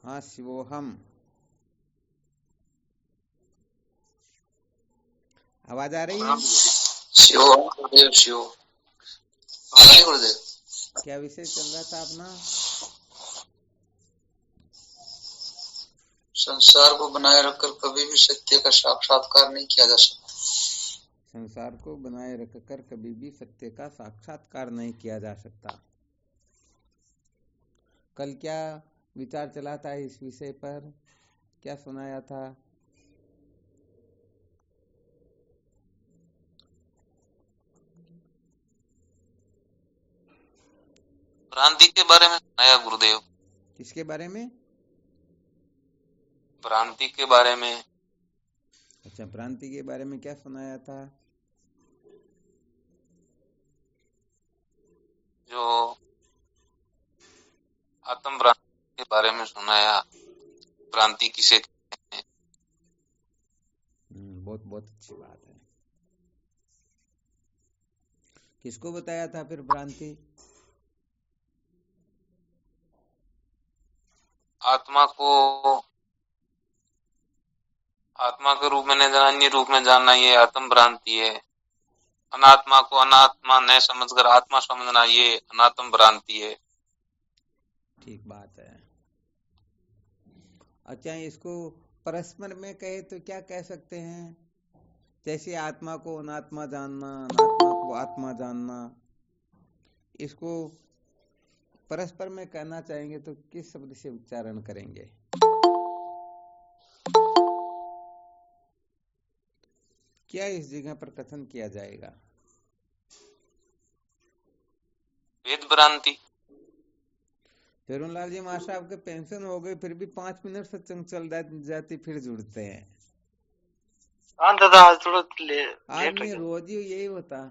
हाँ शिवोहम, आवाज आ रही है? शिव गुरुदेव शिव। हाँ जी गुरुदेव। क्या विषय चल रहा था अपना? संसार को बनाए रखकर कभी भी सत्य का साक्षात्कार नहीं किया जा सकता। संसार को बनाए रखकर कभी भी सत्य का साक्षात्कार नहीं किया जा सकता। कल क्या विचार चला था इस विषय पर, क्या सुनाया था? भ्रांति के बारे में सुनाया गुरुदेव। किसके बारे में? भ्रांति के बारे में। अच्छा, भ्रांति के बारे में क्या सुनाया था? जो आत्म भ्रांति के बारे में सुनाया। भ्रांति किसे कहते हैं। बहुत बहुत अच्छी बात है। किसको बताया था फिर भ्रांति? आत्मा को आत्मा के रूप में नहीं जाना, अन्य रूप में जानना, ये आत्म भ्रांति है। अनात्मा को अनात्मा न समझकर आत्मा समझना, ये अनात्म भ्रांति है। ठीक बात है। अच्छा, इसको परस्पर में कहे तो क्या कह सकते हैं? जैसे आत्मा को अनात्मा जानना, अनात्मा को आत्मा जानना, इसको परस्पर में कहना चाहेंगे तो किस शब्द से उच्चारण करेंगे? क्या इस जगह पर कथन किया जाएगा? वेद भ्रांति। फेरुनलाल जी मास्टर, आपके पेंशन हो गई फिर भी 5 मिनट सत्संग चल जाती फिर जुड़ते हैं। हाँ दादा, आज थोड़ा लेट हो आदमी गया। रोज ही यही होता।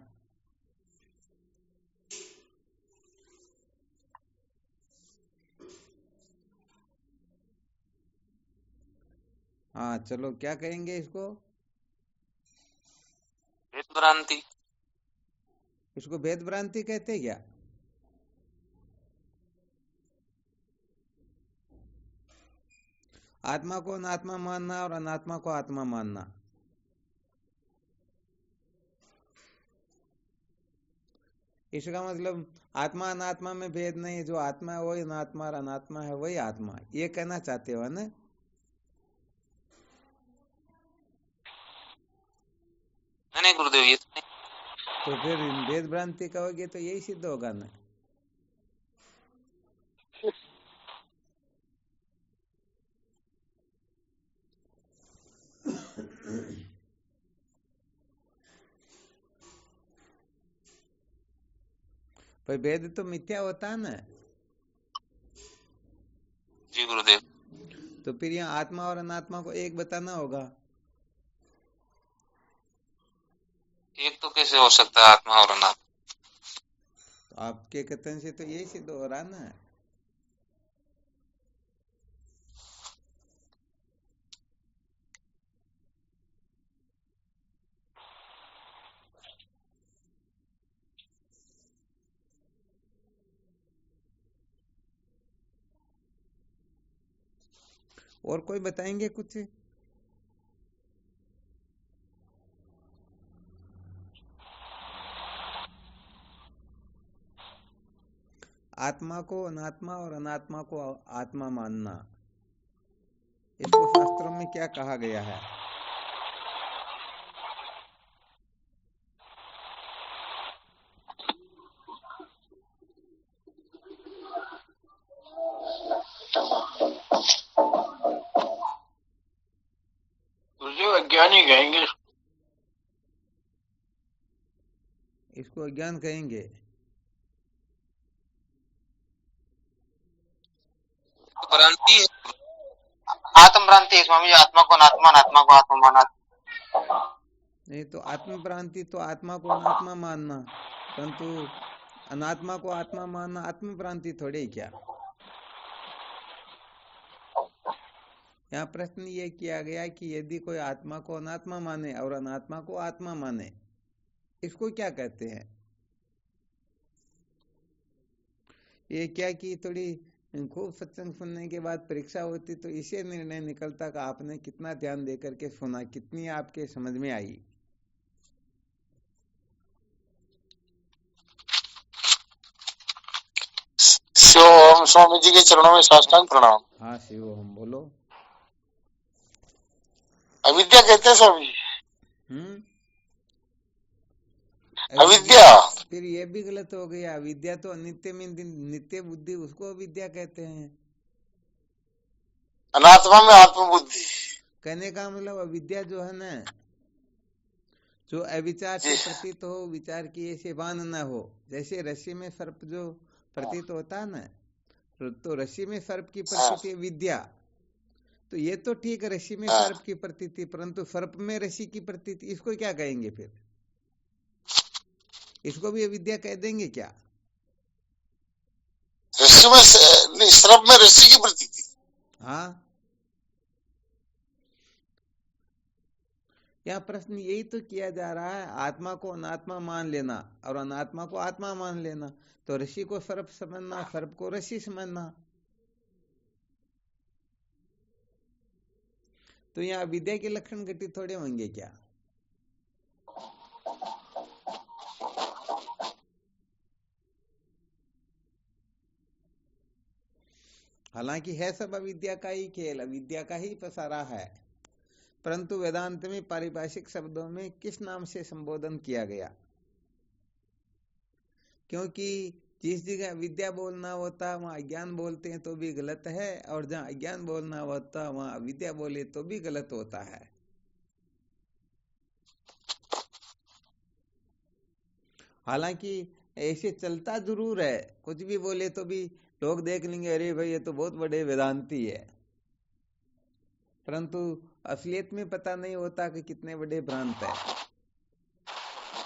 हाँ चलो, क्या कहेंगे इसको? वेद भ्रांति। इसको भेद भ्रांति कहते क्या? आत्मा को अनात्मा मानना और अनात्मा को आत्मा मानना, इसका मतलब आत्मा अनात्मा में भेद नहीं, जो आत्मा है वही अनात्मा और अनात्मा है वही आत्मा, ये कहना चाहते हो ना? नहीं गुरुदेव, ये तो नहीं। तो फिर भेद भ्रांति कहोगे तो यही सिद्ध होगा ना। पर भेद तो मिथ्या होता है ना। जी गुरुदेव। तो फिर यहाँ आत्मा और अनात्मा को एक बताना होगा। एक तो कैसे हो सकता है आत्मा और अनात्मा? तो आपके कथन से तो यही सिद्ध हो रहा ना। और कोई बताएंगे कुछ? आत्मा को अनात्मा और अनात्मा को आत्मा मानना, इसको शास्त्रों में क्या कहा गया है? जो अज्ञानी कहेंगे। इसको अज्ञान कहेंगे। भ्रांति है। आत्म भ्रांति है स्वामी जी, आत्मा को अनात्मा, अनात्मा को आत्मा माना। नहीं तो आत्म भ्रांति तो आत्मा को अनात्मा मानना, परंतु अनात्मा को आत्मा मानना आत्म भ्रांति थोड़ी क्या। यहाँ प्रश्न ये किया गया कि यदि कोई आत्मा को अनात्मा माने और अनात्मा को आत्मा माने, इसको क्या कहते हैं? ये क्या कि थोड़ी खूब सत्संग सुनने के बाद परीक्षा होती तो इसे निर्णय निकलता कि आपने कितना ध्यान दे करके सुना, कितनी आपके समझ में आई। शिव स्वामी जी के चरणों में साष्टांग प्रणाम। हाँ शिव हम बोलो। अविद्या कहते हैं स्वामी जी। अविद्या, अविद्या फिर ये भी गलत हो गया। अविद्या तो अनित्य में नित्य बुद्धि, उसको अविद्या कहते हैं। अनात्मा में आत्मबुद्धि। कहने का मतलब अविद्या जो है ना, जो अविचार से प्रतीत हो, विचार किए से भान न हो। जैसे रस्सी में सर्प जो प्रतीत होता है ना, तो रस्सी में सर्प की प्रतीति विद्या। तो ये तो ठीक है, रस्सी में सर्प की प्रतीति, परंतु सर्प में रस्सी की प्रतीति, इसको क्या कहेंगे फिर? इसको भी अविद्या कह देंगे क्या? रस्सी में सर्प में रस्सी की प्रतीति। हाँ, यहाँ प्रश्न यही तो किया जा रहा है, आत्मा को अनात्मा मान लेना और अनात्मा को आत्मा मान लेना। तो रस्सी को सर्प समझना, सर्प को रस्सी समझना। तो यहाँ विद्या के लक्षण घटित थोड़े होंगे क्या? हालांकि है सब अविद्या का ही खेल, अविद्या का ही पसारा है, परंतु वेदांत में पारिभाषिक शब्दों में किस नाम से संबोधन किया गया? क्योंकि जिस जगह विद्या बोलना होता वहां अज्ञान बोलते हैं तो भी गलत है, और जहां अज्ञान बोलना होता वहां अविद्या बोले तो भी गलत होता है। हालांकि ऐसे चलता जरूर है, कुछ भी बोले तो भी लोग देख लेंगे, अरे भाई ये तो बहुत बड़े वेदांती है, परंतु असलियत में पता नहीं होता कि कितने बड़े भ्रांत है।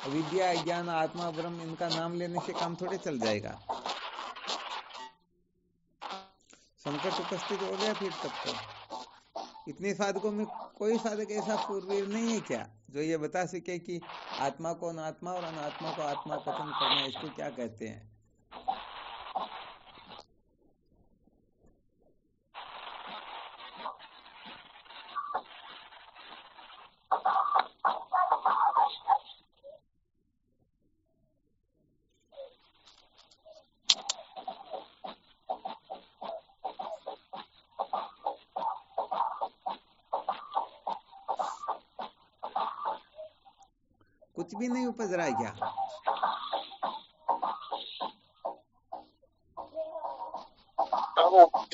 अविद्या, अज्ञान, आत्मा, ब्रह्म, इनका नाम लेने से काम थोड़े चल जाएगा। संकट उपस्थित हो गया फिर तब तो। इतने साधकों में कोई साधक ऐसा पूर्वीर नहीं है क्या जो ये बता सके कि आत्मा को अनात्मा और अनात्मा को आत्मा कथन करना, इसको क्या कहते हैं? कुछ भी नहीं उपज रहा है क्या?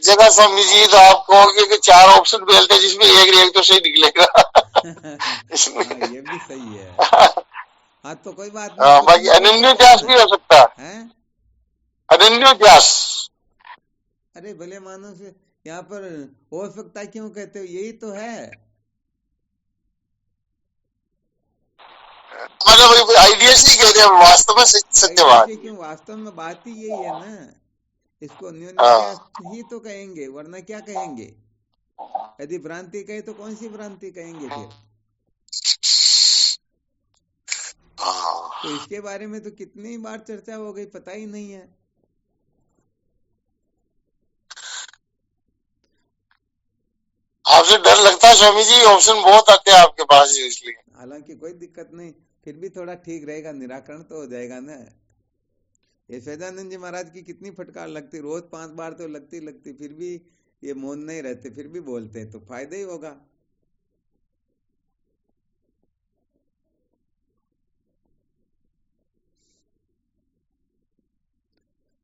जगह स्वामी जी तो आप कहोगे कि 4 ऑप्शन मिलते हैं जिसमें एक तो सही निकलेगा। हाँ, ये भी सही है। हाँ तो कोई बात नहीं, बाकी अनन्योध्यास भी हो सकता है। अनन्योध्यास, अरे भले मानो से यहाँ पर हो सकता, क्यों कहते हो? यही तो है, मतलब आइडियस ही कहते हैं, वास्तव में सत्यवाद। क्यों? वास्तव में बात ही यही है ना, इसको अन्योन्यास ही तो कहेंगे, वरना क्या कहेंगे? यदि भ्रांति कहे तो कौन सी भ्रांति कहेंगे फिर? तो इसके बारे में तो कितनी बार चर्चा हो गई, पता ही नहीं है। आपसे डर लगता है स्वामी जी, ऑप्शन बहुत आते हैं आपके पास, इसलिए। हालांकि कोई दिक्कत नहीं, फिर भी थोड़ा ठीक रहेगा, निराकरण तो हो जाएगा ना। ये सैदानंद जी महाराज की कितनी फटकार लगती, रोज 5 बार तो लगती, फिर भी ये मौन नहीं रहते, फिर भी बोलते, तो फायदा ही होगा।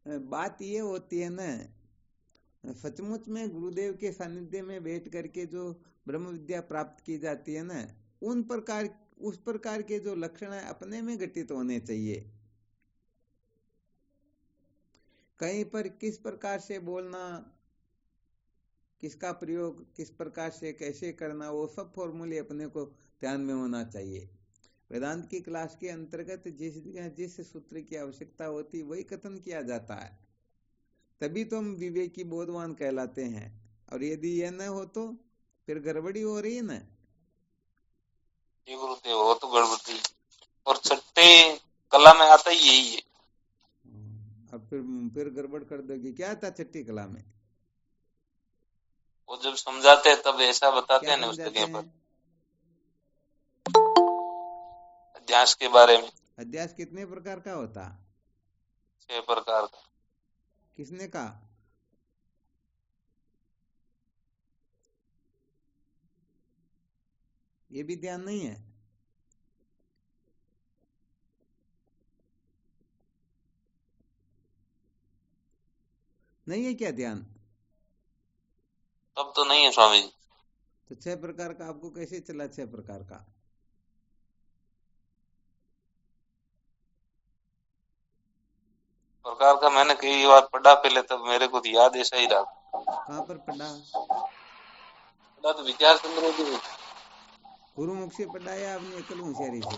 बात ये होती है ना, सचमुच में गुरुदेव के सानिध्य में बैठ करके जो ब्रह्म विद्या प्राप्त की जाती है ना, उस प्रकार के जो लक्षण है अपने में घटित होने चाहिए। कहीं पर किस प्रकार से बोलना, किसका प्रयोग किस प्रकार से कैसे करना, वो सब फॉर्मूले अपने को ध्यान में होना चाहिए। वेदांत की क्लास के अंतर्गत जिस सूत्र की आवश्यकता होती वही कथन किया जाता है, तभी तो हम विवेकी बोधवान कहलाते हैं। और यदि यह न हो तो फिर गड़बड़ी हो रही है ना। गुरुदेव वो तो गड़बड़ी, और छठे कला में आता ही यही है। अब फिर गड़बड़ कर दोगे। क्या था छठी कला में? वो जब समझाते हैं तब ऐसा बताते क्या हैं ना उस समझाते जगह पर, हैं? अध्यास के बारे में। अध्यास कितने प्रकार का होता? 6 प्रकार का। किसने कहा? ये भी ध्यान नहीं है? नहीं है क्या ध्यान? तब तो नहीं है स्वामी जी। तो 6 प्रकार का आपको कैसे चला? 6 प्रकार का प्रकार का मैंने कई बार पढ़ा पहले, तब मेरे को तो याद ऐसा ही रहा। कहाँ पर पढ़ा? पढ़ा तो विचार चंद्र जी गुरुमुख से पढ़ा या अपनी अकल होशियारी से?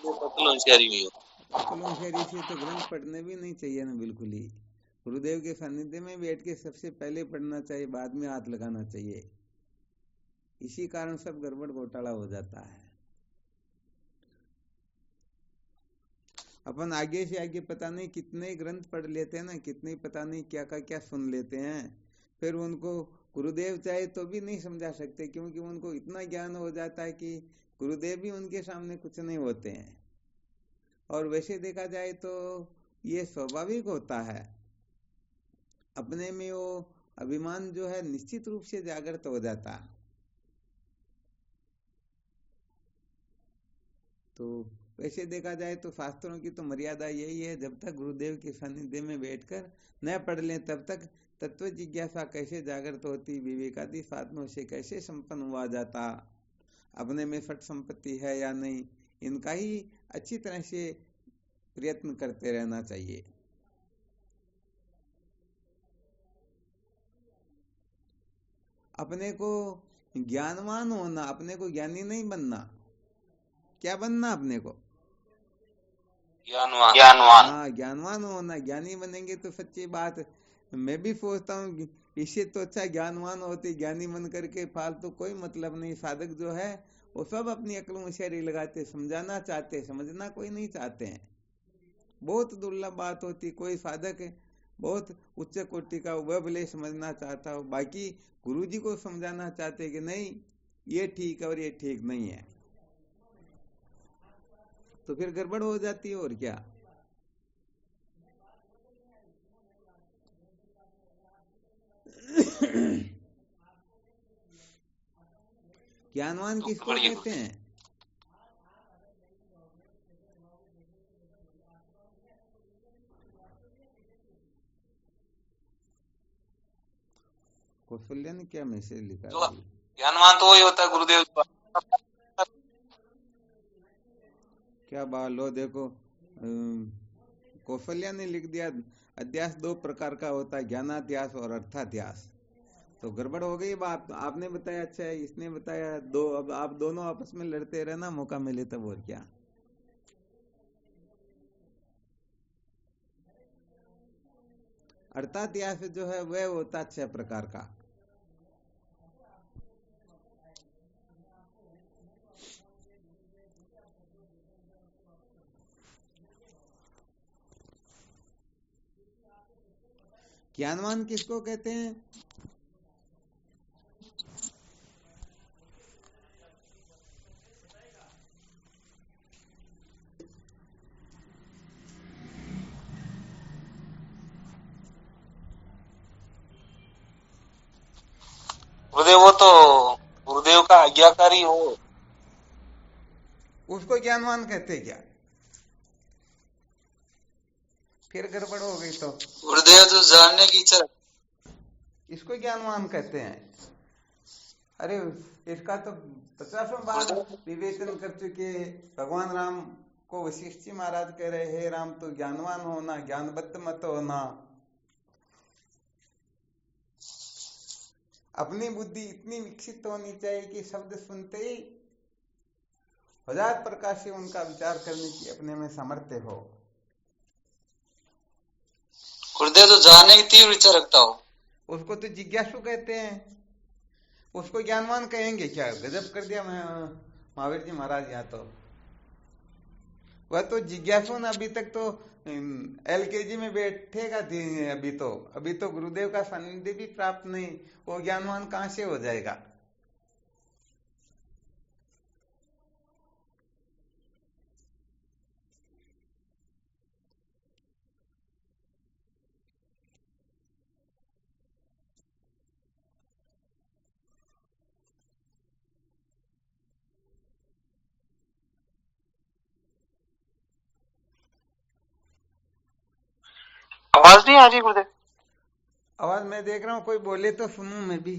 होशियारी हुई है। अकल होशियारी से तो ग्रंथ पढ़ने भी नहीं चाहिए ना, बिल्कुल ही। गुरुदेव के सानिध्य में बैठ के सबसे पहले पढ़ना चाहिए, बाद में हाथ लगाना चाहिए। इसी कारण सब गड़बड़ घोटाला हो जाता है। अपन आगे से आगे पता नहीं कितने ग्रंथ पढ़ लेते हैं ना, कितने पता नहीं क्या का क्या सुन लेते हैं, फिर उनको गुरुदेव चाहे तो भी नहीं समझा सकते, क्योंकि उनको इतना ज्ञान हो जाता है कि गुरुदेव भी उनके सामने कुछ नहीं होते हैं। और वैसे देखा जाए तो ये स्वाभाविक होता है, अपने में वो अभिमान जो है निश्चित रूप से जागृत हो जाता है। तो वैसे देखा जाए तो शास्त्रों की तो मर्यादा यही है, जब तक गुरुदेव के सानिध्य में बैठकर न पढ़ लें तब तक तत्व जिज्ञासा कैसे जागृत होती, विवेकादि साधनों से कैसे संपन्न हुआ जाता, अपने में फट संपत्ति है या नहीं, इनका ही अच्छी तरह से प्रयत्न करते रहना चाहिए। अपने को ज्ञानवान होना, अपने को ज्ञानी नहीं बनना। क्या बनना अपने को? ज्ञानवान। हाँ, ज्ञानवान होना। ज्ञानी बनेंगे तो सच्ची बात मैं भी सोचता हूँ, इससे तो अच्छा ज्ञानवान होते, ज्ञानी बन करके फालतू कोई मतलब नहीं। साधक जो है वो सब अपनी अक्ल होशियारी लगाते, समझाना चाहते, समझना कोई नहीं चाहते हैं। बहुत दुर्लभ बात होती, कोई साधक है बहुत उच्च कोटि का, वह भले समझना चाहता हो, बाकी गुरुजी को समझाना चाहते कि नहीं ये ठीक है और ये ठीक नहीं है, तो फिर गड़बड़ हो जाती है। और क्या? ज्ञानवान तो किसको बढ़िया। कहते हैं? कौशल्या ने क्या मैसेज लिखा तो भाई? ज्ञानवान तो वही होता है गुरुदेव। क्या बात, लो देखो कौशल्या ने लिख दिया, अध्यास 2 प्रकार का होता है, ज्ञानाध्यास और अर्थाध्यास। तो गड़बड़ हो गई बात। आपने बताया अच्छा है, इसने बताया दो, अब आप दोनों आपस में लड़ते रहना, मौका मिले तब। और क्या? अर्थाध्यास जो है वह होता 6 प्रकार का। ज्ञानवान किसको कहते हैं? गुरुदेव वो तो गुरुदेव का आज्ञाकारी हो, उसको ज्ञानवान कहते क्या? फिर गड़बड़ हो गई तो। गुरुदेव जो जानने की इच्छा, इसको ज्ञानवान कहते हैं। अरे इसका तो 50 बार विवेचन कर चुके। भगवान राम को वशिष्ठ जी महाराज कह रहे, हे राम तो ज्ञानवान होना, ज्ञानबद्ध मत होना। अपनी बुद्धि इतनी विकसित होनी चाहिए कि शब्द सुनते ही 1000 प्रकार से उनका विचार करने की अपने में सामर्थ्य हो। गुरुदेव जो जानने की तीव्र इच्छा रखता हो, उसको तो जिज्ञासु कहते हैं। उसको ज्ञानवान कहेंगे क्या? गजब कर दिया मैं महावीर जी महाराज यहाँ तो। वह तो जिज्ञासु ना, अभी तक तो LKG में बैठेगा अभी तो गुरुदेव का सानिध्य भी प्राप्त नहीं, वो ज्ञानवान कहाँ से हो जाएगा। आवाज नहीं आ रही गुरुदेव? आवाज मैं देख रहा हूँ, कोई बोले तो सुनूं मैं भी।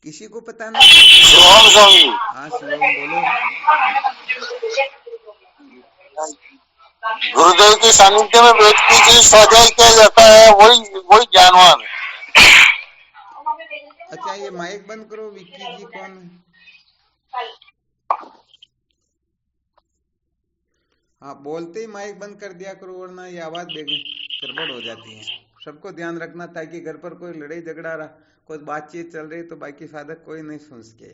किसी को पता नहीं। शिवम स्वामी जी, हाँ शिवम बोलो। गुरुदेव के सानिध्य में बैठ के जो स्वाध्याय किया जाता है वही वही ज्ञानवान है। अच्छा ये माइक बंद करो, विक्की जी कौन है? हाँ बोलते ही माइक बंद कर दिया करो, वरना ये आवाज गड़बड़ हो जाती है। सबको ध्यान रखना, ताकि घर पर कोई लड़ाई झगड़ा रहा, कोई बातचीत चल रही तो बाकी साधक कोई नहीं सुन सके।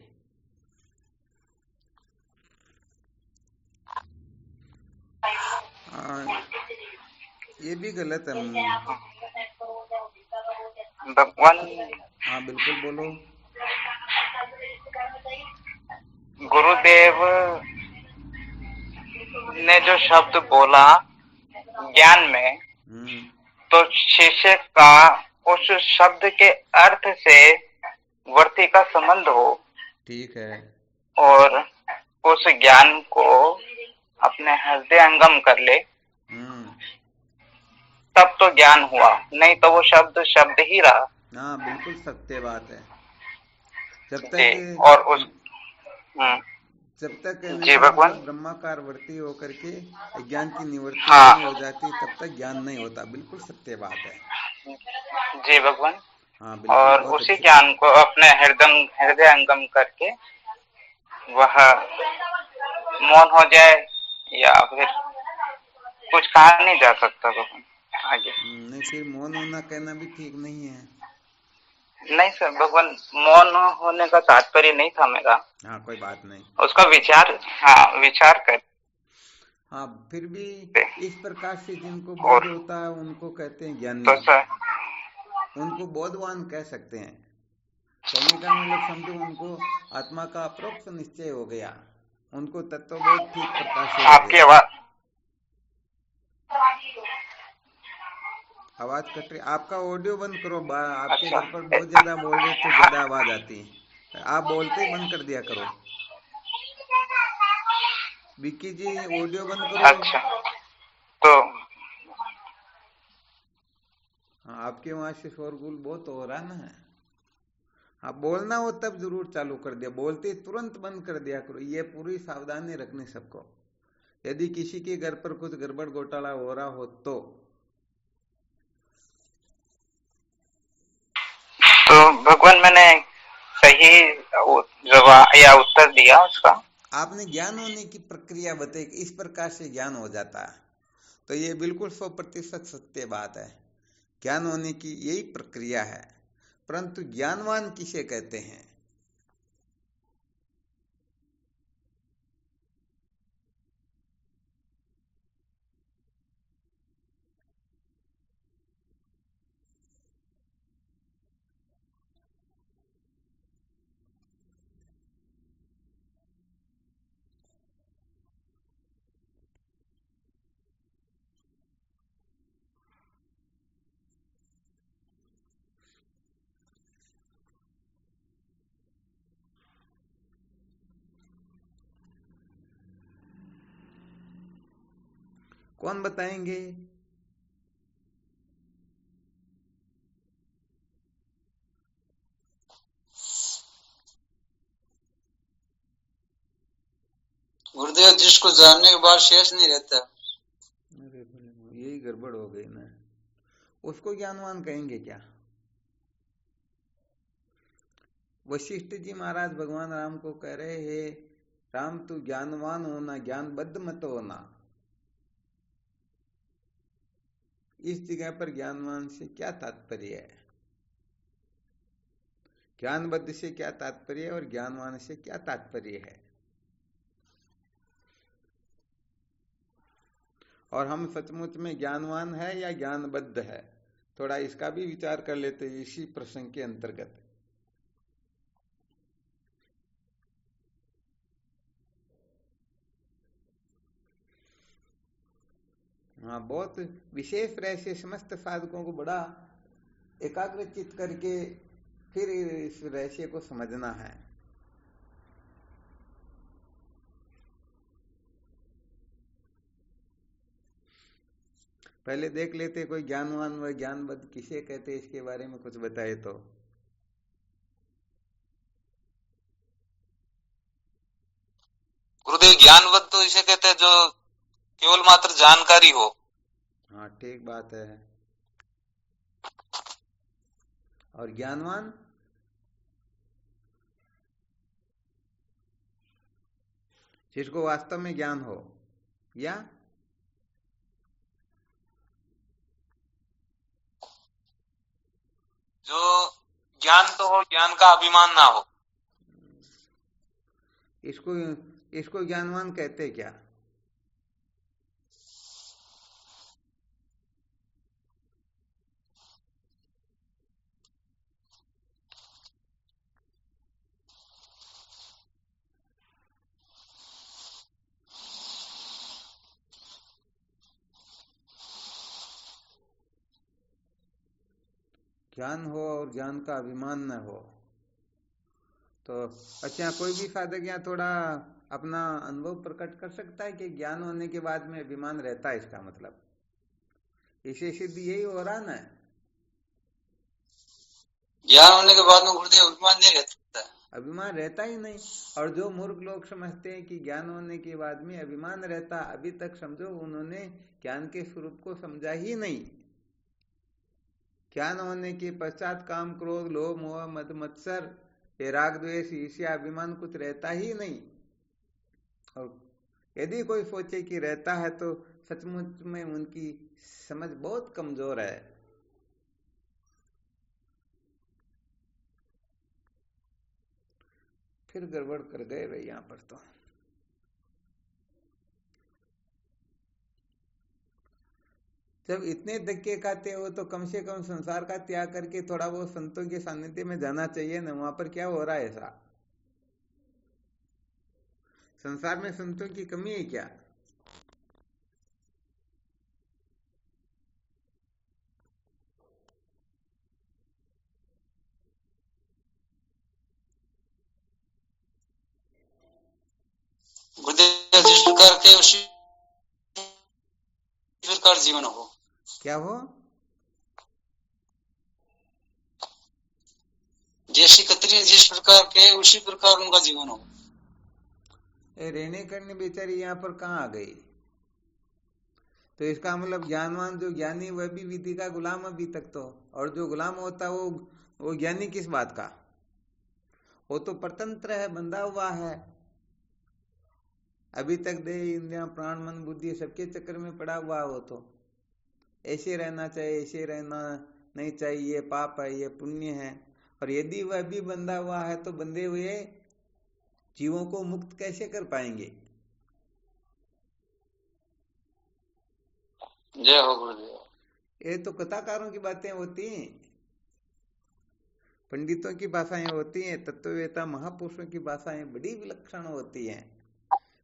हाँ ये भी गलत है। भगवान हाँ बिल्कुल बोलो। गुरुदेव ने जो शब्द बोला ज्ञान में, तो शिष्य का उस शब्द के अर्थ से वर्ती का संबंध हो, ठीक है, और उस ज्ञान को अपने हृदयंगम कर ले, तब तो ज्ञान हुआ, नहीं तो वो शब्द शब्द ही रहा। हाँ बिल्कुल सत्य बात है। जब तक और उस जब तक जी भगवान, ब्रह्माकार वर्ती होकर के ज्ञान की निवृत्ति हाँ, नहीं हो जाती, तब तक ज्ञान नहीं होता। बिल्कुल सत्य बात है। जी भगवान। हाँ बिल्कुल, और बहुत उसी अच्छी ज्ञान को अपने हृदयंगम करके वह मौन हो जाए, या फिर कुछ कहा नहीं जा सकता भगवान आगे। नहीं, फिर मौन होना कहना भी ठीक नहीं है। नहीं सर भगवान, मौन होने का तात्पर्य नहीं था मेरा। हाँ कोई बात नहीं, उसका विचार, हाँ विचार कर। हाँ फिर भी इस प्रकार से जिनको और बोध होता है उनको कहते हैं ज्ञानी, तो सर उनको बोधवान कह सकते हैं। कहने का मतलब समझो, उनको आत्मा का अप्रोक्ष निश्चय हो गया, उनको तत्वबोध ठीक प्रकार से हो आपकी गया। आवाज कट रही, आपका ऑडियो बंद करो। आपके अच्छा, घर पर बहुत ज्यादा बोल रहे तो ज्यादा आवाज आती है, आप बोलते ही बंद कर दिया करो। विक्की जी ऑडियो बंद करो। अच्छा तो हाँ आपके वहां से शोरगुल बहुत हो रहा ना। हाँ बोलना हो तब जरूर चालू कर दिया, बोलते ही तुरंत बंद कर दिया करो। ये पूरी सावधानी रखनी सबको, यदि किसी के घर पर कुछ गड़बड़ घोटाला हो रहा हो तो। भगवान मैंने सही जवाब या उत्तर दिया उसका। आपने ज्ञान होने की प्रक्रिया बताई, इस प्रकार से ज्ञान हो जाता है, तो ये बिल्कुल 100% सत्य बात है। ज्ञान होने की यही प्रक्रिया है, परंतु ज्ञानवान किसे कहते हैं? कौन बताएंगे? गुरुदेव, जिसको जानने के बाद शेष नहीं रहता। अरे भले यही गड़बड़ हो गई ना, उसको ज्ञानवान कहेंगे क्या? वशिष्ठ जी महाराज भगवान राम को कह रहे हैं, राम तू ज्ञानवान होना, ज्ञानबद्ध मत होना। इस जगह पर ज्ञानवान से क्या तात्पर्य है? ज्ञानबद्ध से क्या तात्पर्य है और ज्ञानवान से क्या तात्पर्य है, और हम सचमुच में ज्ञानवान है या ज्ञानबद्ध है, थोड़ा इसका भी विचार कर लेते हैं इसी प्रसंग के अंतर्गत। हाँ, बहुत विशेष रहस्य समस्त साधकों को बड़ा एकाग्रचित करके फिर इस रहस्य को समझना है। पहले देख लेते कोई ज्ञानवान व ज्ञानबद्ध किसे कहते, इसके बारे में कुछ बताए तो। गुरुदेव ज्ञानवत तो इसे कहते हैं जो केवल मात्र जानकारी हो। हाँ, ठीक बात है। और ज्ञानवान जिसको वास्तव में ज्ञान हो, या जो ज्ञान तो हो, ज्ञान का अभिमान ना हो। इसको ज्ञानवान कहते क्या? ज्ञान हो और ज्ञान का अभिमान न हो तो अच्छा, कोई भी साधक यहाँ थोड़ा अपना अनुभव प्रकट कर सकता है कि ज्ञान होने के बाद में अभिमान रहता है, इसका मतलब इसे सिद्ध यही हो रहा ना? ज्ञान होने के बाद में गुरुदेव अभिमान नहीं रहता है, अभिमान रहता ही नहीं। और जो मूर्ख लोग समझते हैं कि ज्ञान होने के बाद में अभिमान रहता, अभी तक समझो उन्होंने ज्ञान के स्वरूप को समझा ही नहीं। ज्ञान होने के पश्चात काम, क्रोध, लोभ, मोह, मद, मत्सर, ये राग, द्वेष, ईर्ष्या, अभिमान कुछ रहता ही नहीं। और यदि कोई सोचे कि रहता है तो सचमुच में उनकी समझ बहुत कमजोर है। फिर गड़बड़ कर गए भाई यहाँ पर तो। जब इतने धक्के खाते हो तो कम से कम संसार का त्याग करके थोड़ा बहुत संतों के सानिध्य में जाना चाहिए ना। वहां पर क्या हो रहा है ऐसा? संसार में संतों की कमी है क्या? गुरुदेव जिस प्रकार के उसी प्रकार जीवन हो। क्या हो? जैसी कतरी जिस प्रकार के उसी प्रकार उनका जीवन हो। रहने करने बेचारी यहाँ पर कहाँ आ गई? तो इसका मतलब ज्ञानवान जो ज्ञानी वह भी विधि का गुलाम अभी तक तो, और जो गुलाम होता वो ज्ञानी किस बात का? वो तो परतंत्र है, बंधा हुआ है। अभी तक देह, इंद्रियां, प्राण, मन, बुद्धि सबके चक्कर में पड़ा हुआ है। वो तो ऐसे रहना चाहिए, ऐसे रहना नहीं चाहिए, ये पाप है, ये पुण्य है। और यदि वह भी बंधा हुआ है तो बंधे हुए जीवों को मुक्त कैसे कर पाएंगे? जय हो गुरुदेव। ये तो कथाकारों की बातें होती हैं, पंडितों की भाषाएं होती हैं, तत्ववेता महापुरुषों की भाषाएं बड़ी विलक्षण होती हैं।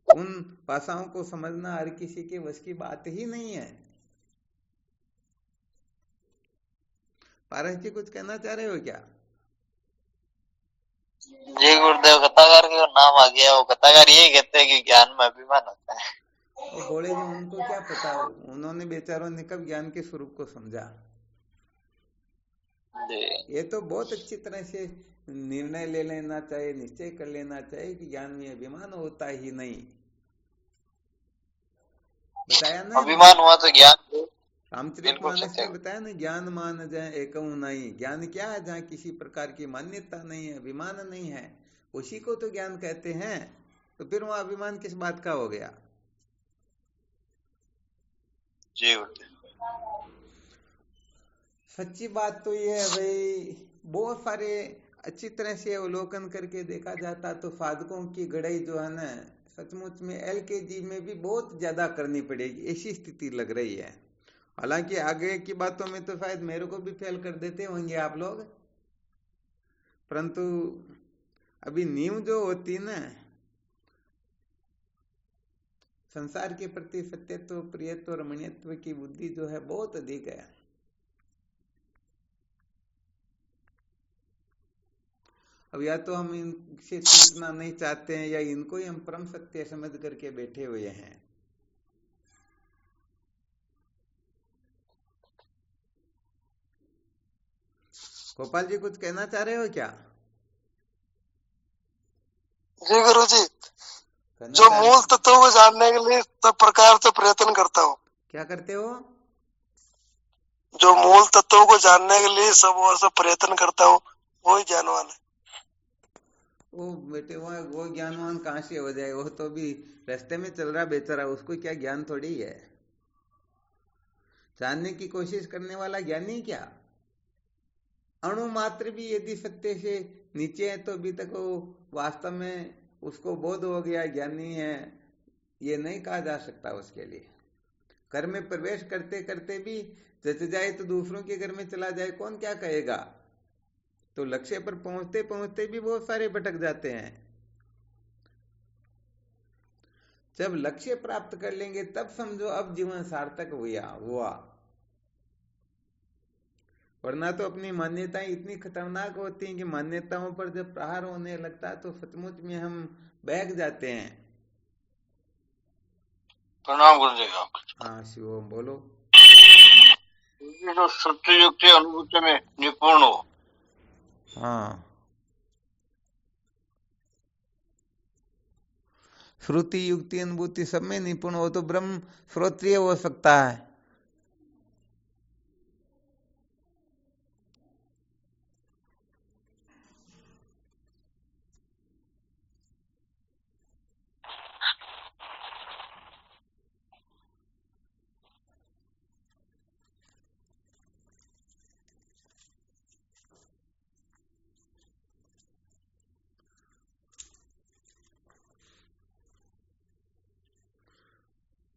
उन भाषाओं को समझना हर किसी के वश की बात ही नहीं है। पारस जी कुछ कहना चाह रहे हो क्या? जी गुरुदेव, कथाकार के नाम आ गया। वो कथाकार यही कहते हैं कि ज्ञान में अभिमान होता है। वो बोले जी, उनको क्या पता, उन्होंने बेचारों ने कब ज्ञान के स्वरूप को समझा। ये तो बहुत अच्छी तरह से निर्णय ले लेना चाहिए, निश्चय कर लेना चाहिए कि ज्ञान में अभिमान होता ही नहीं। बताया ना अभिमान हुआ तो ज्ञान। रामचरितमानस में बताया ना, ज्ञान मान जाए एकऊ नहीं। ज्ञान क्या है? जहाँ किसी प्रकार की मान्यता नहीं है, अभिमान नहीं है, उसी को तो ज्ञान कहते हैं। तो फिर वहां अभिमान किस बात का हो गया? जी सच्ची बात तो ये है भाई, बहुत सारे अच्छी तरह से अवलोकन करके देखा जाता तो साधकों की गढ़ाई जो है ना, सचमुच में LKG में भी बहुत ज्यादा करनी पड़ेगी, ऐसी स्थिति लग रही है। हालांकि आगे की बातों में तो शायद मेरे को भी फेल कर देते होंगे आप लोग, परंतु अभी नींव जो होती ना, संसार के प्रति सत्यत्व, प्रियत्व, रमणीयत्व की बुद्धि जो है बहुत अधिक है। अब या तो हम इनसे सीखना नहीं चाहते हैं, या इनको ही हम परम सत्य समझ करके बैठे हुए हैं। गोपाल जी कुछ कहना चाह रहे हो क्या? जी गुरु जी, कहना जो चाह रहे मूल हो? तत्वों को जानने के लिए सब प्रकार से प्रयत्न करता हूँ। क्या करते हो? जो मूल तत्वों को जानने के लिए सब प्रयत्न करता हूँ, वही ज्ञानवान है। वो बेटे वो ज्ञानवान कहाँ से हो जाए? वो तो भी रास्ते में चल रहा बेचारा, उसको क्या ज्ञान थोड़ी है। जानने की कोशिश करने वाला ज्ञानी क्या? अणु मात्र भी यदि सत्य से नीचे है तो अभी तक वो वास्तव में उसको बोध हो गया, ज्ञानी है, ये नहीं कहा जा सकता उसके लिए। घर में प्रवेश करते करते भी जच जाए तो दूसरों के घर में चला जाए, कौन क्या कहेगा। तो लक्ष्य पर पहुंचते पहुंचते भी बहुत सारे भटक जाते हैं। जब लक्ष्य प्राप्त कर लेंगे तब समझो अब जीवन सार्थक हुआ। वरना तो अपनी मान्यताएं इतनी खतरनाक होती हैं कि मान्यताओं पर जब प्रहार होने लगता है तो सचमुच में हम बहक जाते हैं। प्रणाम गुरुजी। हाँ शिवम बोलो। जो श्रुति युक्ति अनुभूति में निपुण हो। हाँ, श्रुति युक्ति अनुभूति सब में निपुण हो तो ब्रह्म श्रोत्रिय हो सकता है।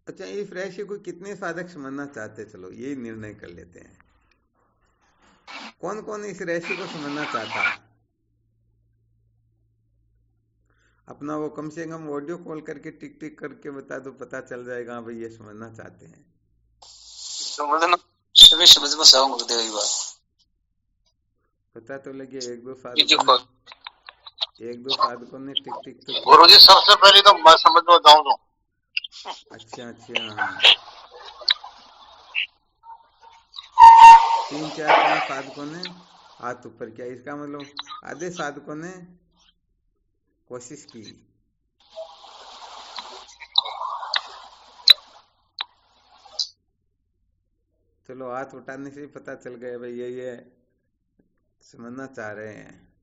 अच्छा, इस राशि को कितने साधक समझना चाहते, चलो यही निर्णय कर लेते हैं। कौन कौन इस राशि को समझना चाहता है? अपना वो कम से कम ऑडियो कॉल करके टिक टिक करके बता दो, पता चल जाएगा भाई ये समझना चाहते हैं। समझना सभी समझ में साऊं गुरुदेव की बात। पता तो लगे एक दो साधकों ने टिक टिक तो किया। गुरुजी सबसे पहले तो मैं समझ में जाऊँ तो। अच्छा, 3 4 5 साधकों ने हाथ ऊपर किया, इसका मतलब आधे साधकों ने कोशिश की। चलो हाथ उठाने से ही पता चल गया भाई ये समझना चाह रहे हैं।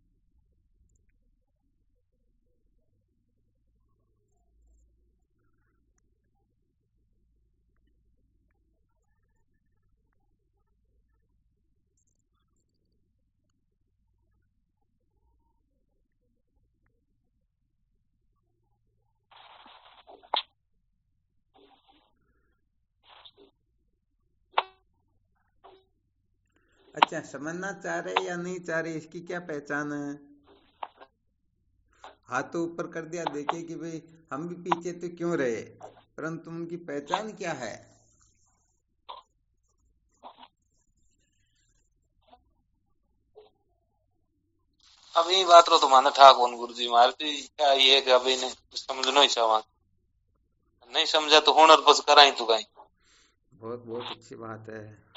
अच्छा, समझना चाह रहे या नहीं चाह रहे इसकी क्या पहचान है? हाथ तो ऊपर कर दिया, देखे कि भाई हम भी पीछे तो क्यों रहे, परंतु उनकी पहचान क्या है? अभी बात रो तुम्हारा ठाकुर गुरु जी मारे तो क्या ये है कि अभी ने समझना ही चाहवा, नहीं समझा तो हुनर बस कराई तू कहीं। बहुत बहुत अच्छी बात है।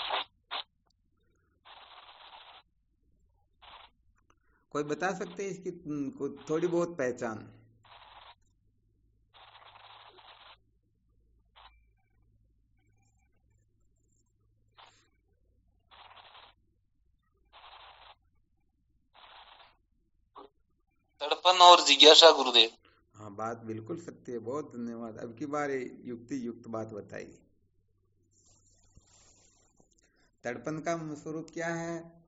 कोई बता सकते हैं इसकी थोड़ी बहुत पहचान? तड़पन और जिज्ञासा गुरुदेव। हाँ, बात बिल्कुल सत्य है, बहुत धन्यवाद। अब की बार युक्ति युक्त बात बताई। तड़पन का स्वरूप क्या है?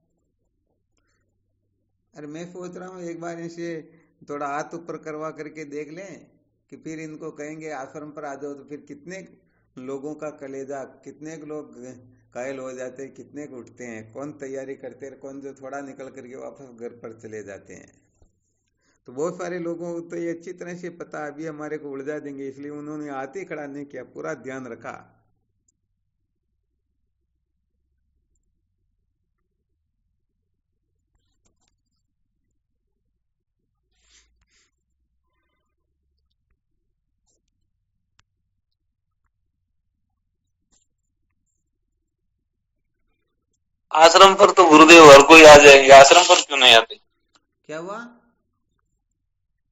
अरे मैं सोच रहा हूँ एक बार इनसे थोड़ा हाथ ऊपर करवा करके देख लें कि फिर इनको कहेंगे आश्रम पर आ जाओ, तो फिर कितने लोगों का कलेजा, कितने लोग घायल हो जाते हैं, कितने को उठते हैं, कौन तैयारी करते हैं, कौन जो थोड़ा निकल करके वापस घर पर चले जाते हैं। तो बहुत सारे लोगों को तो ये अच्छी तरह से पता, अभी हमारे को उलझा देंगे, इसलिए उन्होंने हाथ ही खड़ा नहीं किया, पूरा ध्यान रखा। आश्रम पर तो गुरुदेव हर कोई आ जाएंगे, आश्रम पर क्यों नहीं आते? क्या हुआ?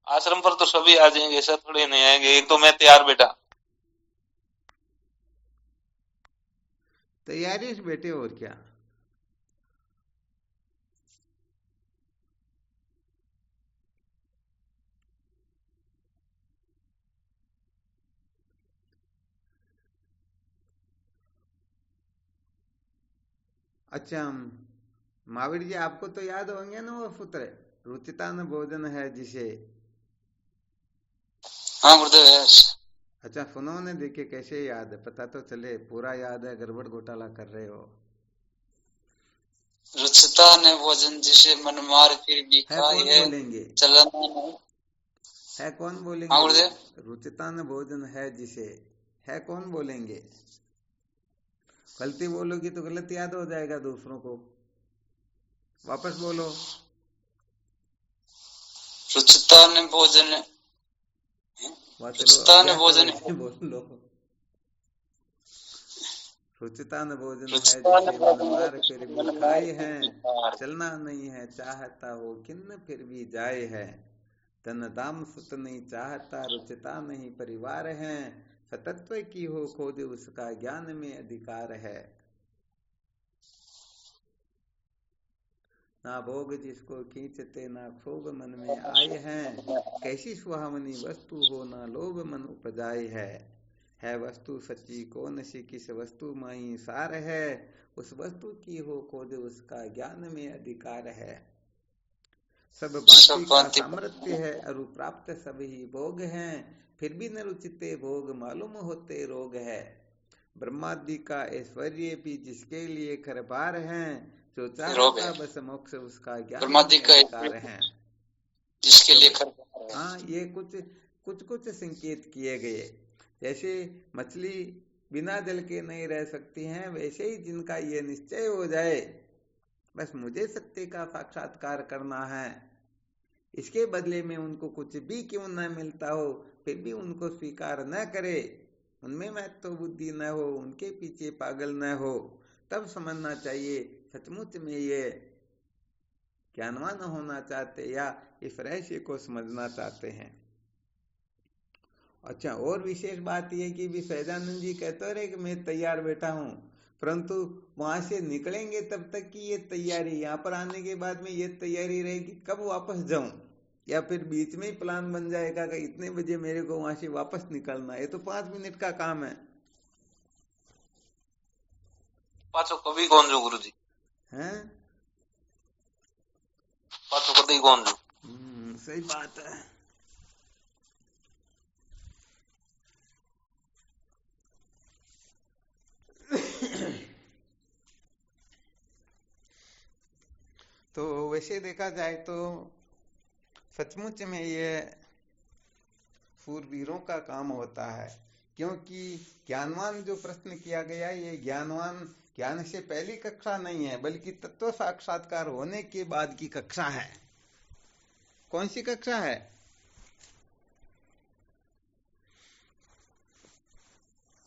आश्रम पर तो सभी आ जाएंगे, ऐसा थोड़े नहीं आएंगे। एक तो मैं तैयार बेटा। तैयारी से बैठे और क्या। अच्छा महावीर जी, आपको तो याद होंगे ना वो सूत्र, रुचिता न भोजन है जिसे। हाँ गुरुदेव है। अच्छा सुनो ने, देखे कैसे याद है, पता तो चले पूरा याद है, गड़बड़ घोटाला कर रहे हो। रुचिता ने भोजन जिसे मन मार फिर भी खाई कौन है, बोलेंगे? चलना नहीं है कौन हाँ बोलेंगे? गुरुदेव। रुचिता न भोजन है जिसे, है कौन बोलेंगे? गलती बोलोगी तो गलत याद हो जाएगा दूसरों को, वापस बोलो। रुचिता ने भोजन, रुचिता ने भोजन बोलो। रुचिता न भोजन है रुचिता ने जिसे मन भोजन मार है फिर जिसे भी मन खाए मार हैं, फिर भी खाए। चलना नहीं है चाहता हो किन्न फिर भी जाए है, तन दाम सुत नहीं चाहता रुचिता नहीं परिवार है, सतत्व की हो खोज उसका ज्ञान में अधिकार है, ना भोग जिसको खींचते ना क्षोभ मन में आए हैं, कैसी सुहावनी वस्तु हो ना लोभ मन उपजाए है वस्तु सच्ची कौन सी किस वस्तु माई सार है, उस वस्तु की हो खोज उसका ज्ञान में अधिकार है, सब भांति का सामर्थ्य है अरु प्राप्त सब ही भोग हैं, फिर भी न रुचिते भोग मालूम होते रोग है, ब्रह्मादि का ऐश्वर्य भी जिसके लिए खरबार हैं, जो चाहता बस मोक्ष उसका ज्ञान में अधिकार है, जिसके लिए खरबार है। हाँ ये कुछ संकेत किए गए, जैसे मछली बिना जल के नहीं रह सकती हैं, वैसे ही जिनका ये निश्चय हो जाए बस मुझे सत्य का साक्षात्कार करना है, इसके बदले में उनको कुछ भी क्यों न मिलता हो फिर भी उनको स्वीकार न करे, उनमें महत्व बुद्धि न हो, उनके पीछे पागल न हो, तब समझना चाहिए सचमुच में ये ज्ञानवान होना चाहते या इस रहस्य को समझना चाहते हैं। अच्छा और विशेष बात यह कि भी सहजानंद जी कहते रहे कि मैं तैयार बैठा हूं, परंतु वहां से निकलेंगे तब तक की ये तैयारी, यहाँ पर आने के बाद में ये तैयारी रहेगी कब वापस जाऊं, या फिर बीच में ही प्लान बन जाएगा कि इतने बजे मेरे को वहां से वापस निकलना, ये तो 5 मिनट का काम है। पाचो कभी कौन जो गुरु जी हैं? पाचो कभी कौन जो। सही बात है। तो वैसे देखा जाए तो सचमुच में ये शूरवीरों का काम होता है, क्योंकि ज्ञानवान जो प्रश्न किया गया ये ज्ञानवान ज्ञान से पहली कक्षा नहीं है, बल्कि तत्व साक्षात्कार होने के बाद की कक्षा है। कौन सी कक्षा है?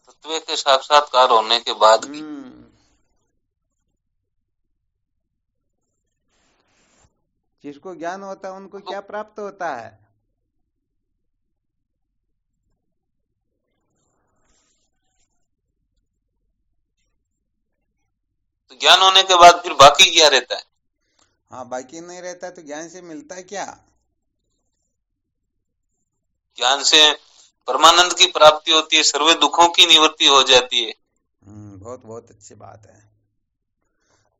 तत्व के साक्षात्कार होने के बाद की। जिसको ज्ञान होता है उनको क्या प्राप्त होता है? तो ज्ञान होने के बाद फिर बाकी क्या रहता है? हाँ बाकी नहीं रहता, तो ज्ञान से मिलता है क्या? ज्ञान से परमानंद की प्राप्ति होती है, सर्वे दुखों की निवृत्ति हो जाती है। बहुत बहुत अच्छी बात है।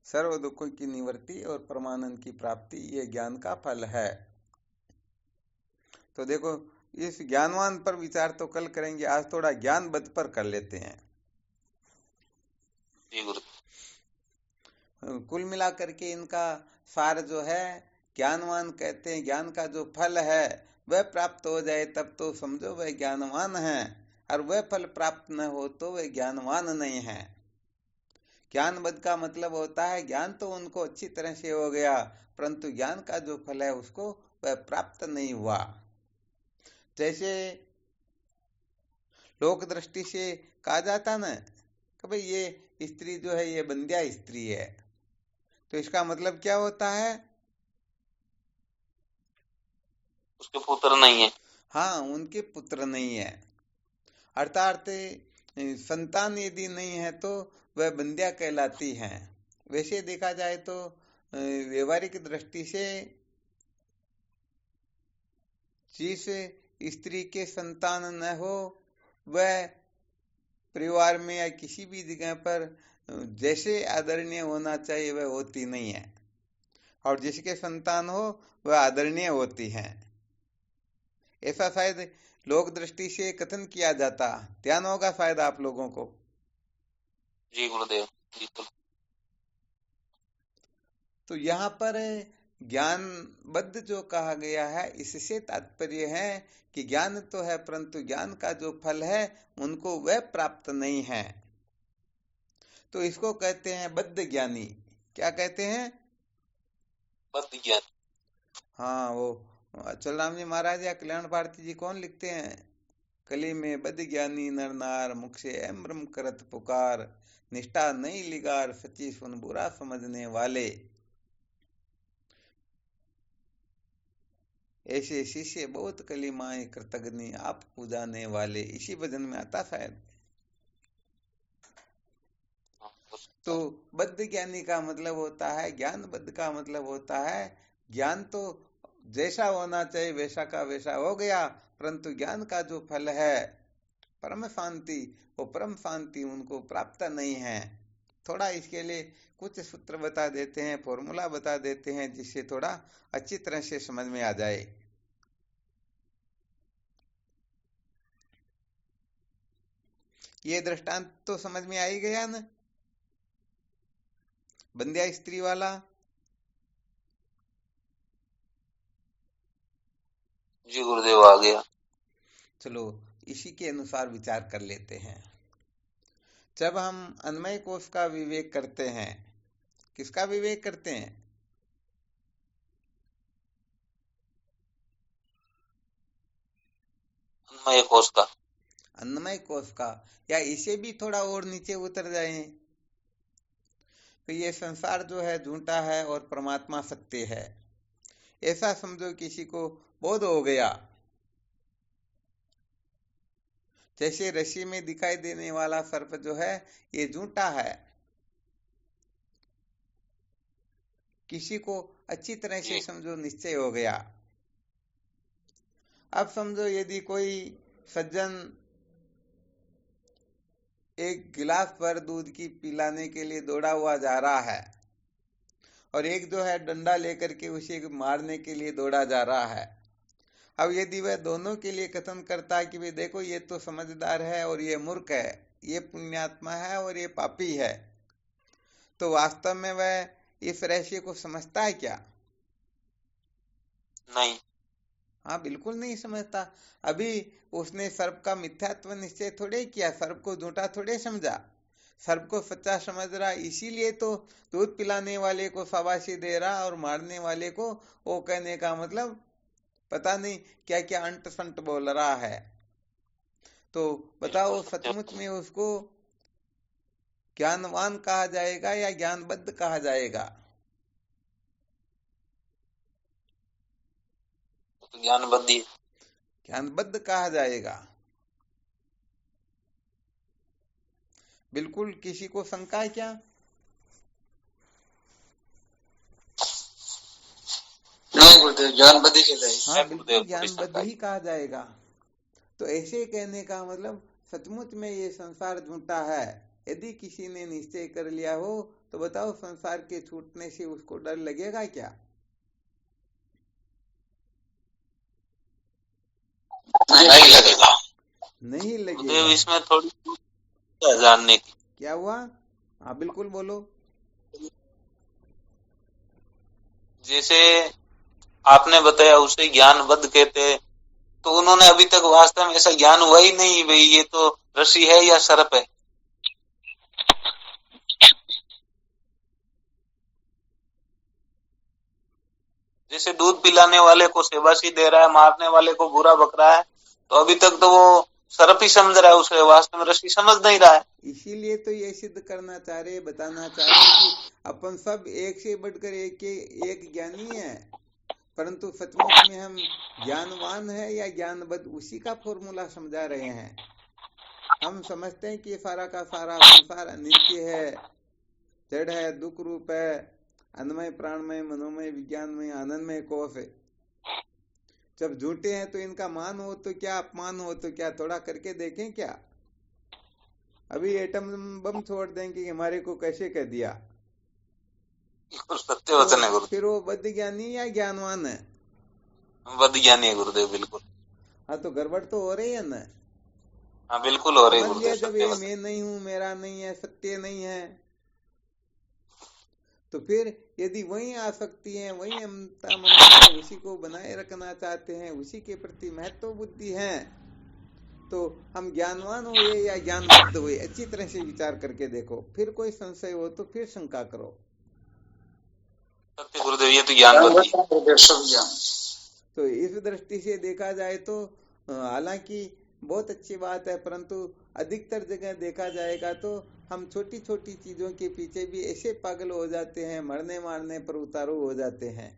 सर्व दुखों की निवृत्ति और परमानंद की प्राप्ति, ये ज्ञान का फल है। तो देखो, इस ज्ञानवान पर विचार तो कल करेंगे, आज थोड़ा ज्ञानबद्ध पर कर लेते हैं। जी गुरु। कुल मिलाकर के इनका सार जो है, ज्ञानवान कहते हैं ज्ञान का जो फल है वह प्राप्त हो जाए तब तो समझो वह ज्ञानवान है, और वह फल प्राप्त न हो तो वह ज्ञानवान नहीं है। ज्ञानबद्ध का मतलब होता है ज्ञान तो उनको अच्छी तरह से हो गया, परंतु ज्ञान का जो फल है उसको वह प्राप्त नहीं हुआ। जैसे लोक दृष्टि से कहा जाता ना कि भाई ये स्त्री जो है ये बंध्या स्त्री है, तो इसका मतलब क्या होता है? उसके पुत्र नहीं है। हाँ, उनके पुत्र नहीं है, अर्थात संतान यदि नहीं है तो वह बंध्या कहलाती हैं। वैसे देखा जाए तो व्यवहारिक दृष्टि से जिस स्त्री के संतान न हो वह परिवार में या किसी भी जगह पर जैसे आदरणीय होना चाहिए वह होती नहीं है, और जिसके संतान हो वह आदरणीय होती हैं। ऐसा शायद लोक दृष्टि से कथन किया जाता, ध्यान होगा शायद आप लोगों को। जी गुरुदेव, बिल्कुल। तो यहाँ पर ज्ञानबद्ध जो कहा गया है, इससे तात्पर्य है कि ज्ञान तो है परंतु ज्ञान का जो फल है उनको वह प्राप्त नहीं है। तो इसको कहते हैं बद्ध ज्ञानी। क्या कहते हैं? बद्ध ज्ञानी। हाँ, वो अचल राम जी महाराज या कल्याण भारती जी कौन लिखते हैं? कली में बद्ध ज्ञानी नर नार, मुख से एम ब्रह्म करत पुकार, निष्ठा नहीं लिगार, सच्ची सुन बुरा समझने वाले। ऐसे शिष्य बहुत कलिमाए कृतज्ञ आप पूजाने वाले, इसी भजन में आता शायद। तो बद्ध ज्ञानी का मतलब होता है, ज्ञानबद्ध का मतलब होता है ज्ञान तो जैसा होना चाहिए वैसा का वैसा हो गया, परंतु ज्ञान का जो फल है परम शांति, वो परम शांति उनको प्राप्त नहीं है। थोड़ा इसके लिए कुछ सूत्र बता देते हैं, फॉर्मूला बता देते हैं, जिससे थोड़ा अच्छी तरह से समझ में आ जाए। ये दृष्टांत तो समझ में आ ही गया ना, बंध्या स्त्री वाला। जी गुरुदेव, आ गया। चलो इसी के अनुसार विचार कर लेते हैं। जब हम अन्वय कोश का विवेक करते हैं, किसका विवेक करते हैं? अन्वय कोश का। अन्नमय कोश का, या इसे भी थोड़ा और नीचे उतर जाए तो ये संसार जो है झूठा है और परमात्मा सत्य है, ऐसा समझो किसी को बोध हो गया। जैसे रस्सी में दिखाई देने वाला सर्प जो है ये झूठा है, किसी को अच्छी तरह से समझो निश्चय हो गया। अब समझो यदि कोई सज्जन एक गिलास भर दूध की पिलाने के लिए दौड़ा हुआ जा रहा है, और एक जो है डंडा लेकर के उसे मारने के लिए दौड़ा जा रहा है। अब यदि वह दोनों के लिए कथन करता है कि भाई देखो ये तो समझदार है और ये मूर्ख है, ये पुण्यात्मा है और ये पापी है, तो वास्तव में वह इस रहस्य को समझता है क्या? नहीं। हाँ, बिल्कुल नहीं समझता। अभी उसने सर्प का मिथ्यात्व निश्चय थोड़े किया, सर्प को झूठा थोड़े समझा, सर्प को सच्चा समझ रहा। इसीलिए तो दूध पिलाने वाले को शाबाशी दे रहा और मारने वाले को वो कहने का मतलब पता नहीं क्या क्या अंट संट बोल रहा है। तो बताओ सचमुच में उसको ज्ञानवान कहा जाएगा या ज्ञानबद्ध कहा जाएगा? तो ज्ञानबद्ध। ज्ञानबद्ध कहा जाएगा। बिल्कुल किसी को शंका है क्या? नहीं गुरुदेव, ज्ञानबद्ध ही कहलाएगा। हाँ, बिल्कुल ज्ञानबद्ध ही कहा जाएगा। तो ऐसे कहने का मतलब सचमुच में ये संसार झूठा है, यदि किसी ने निश्चय कर लिया हो तो बताओ संसार के छूटने से उसको डर लगेगा क्या? नहीं लगेगा। नहीं गुरुदेव लगेगा। इसमें थोड़ी है जानने की। क्या हुआ? हाँ बिल्कुल बोलो। जैसे आपने बताया उसे ज्ञानबद्ध कहते हैं, तो उन्होंने अभी तक वास्तव में ऐसा ज्ञान हुआ ही नहीं भाई ये तो रस्सी है या सर्प है। जैसे दूध पिलाने वाले को शाबाशी दे रहा है, मारने वाले को बुरा बक रहा है, तो अभी तक तो वो सर्प ही समझ रहा है, उसे वास्तव में रस्सी समझ नहीं रहा है। इसीलिए तो ये सिद्ध करना चाह रहे, बताना चाह रहे कि अपन सब एक से बढ़कर एक ज्ञानी है, परंतु सचमुच में हम ज्ञानवान है या ज्ञानबद्ध, उसी का फॉर्मूला समझा रहे हैं। हम समझते हैं कि ये सारा का सारा संसार अनित्य है, जड़ है, दुख रूप है, अन्नमय प्राणमय मनोमय विज्ञानमय आनंदमय कोश है। जब झूठे हैं तो इनका मान हो तो क्या, अपमान हो तो क्या, थोड़ा करके देखें क्या। अभी एटम बम छोड़ देंगे कि हमारे को कैसे कह दिया, सत्य वचन है तो गुरुदेव। फिर वो बद्ध ज्ञानी या ज्ञानवान है? बद्ध ज्ञानी है गुरुदेव, बिल्कुल। हाँ तो गड़बड़ तो हो रही है ना। हाँ बिल्कुल हो रही समझ गुरुदेव, लिया जब सत्य ये वचन। मैं नहीं हूं, मेरा नहीं है, सत्य नहीं है, तो फिर यदि वही आसक्ति है, वही ममता ममता है, उसी को बनाए रखना चाहते हैं, उसी के प्रति महत्व बुद्धि है, तो हम ज्ञानवान हुए या ज्ञानबद्ध हुए, अच्छी तरह से विचार करके देखो। फिर कोई संशय हो तो फिर शंका करो। सत्य गुरुदेव, ये तो ज्ञान बद्ध है। तो इस दृष्टि से देखा जाए तो हालांकि बहुत अच्छी बात है, परंतु अधिकतर जगह देखा जाएगा तो हम छोटी छोटी चीजों के पीछे भी ऐसे पागल हो जाते हैं, मरने मारने पर उतारू हो जाते हैं।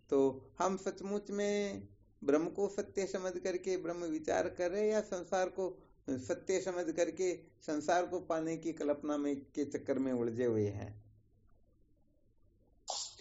तो हम सचमुच में ब्रह्म को सत्य समझ करके ब्रह्म विचार कर रहे, या संसार को सत्य समझ करके संसार को पाने की कल्पना में के चक्कर में उलझे हुए हैं?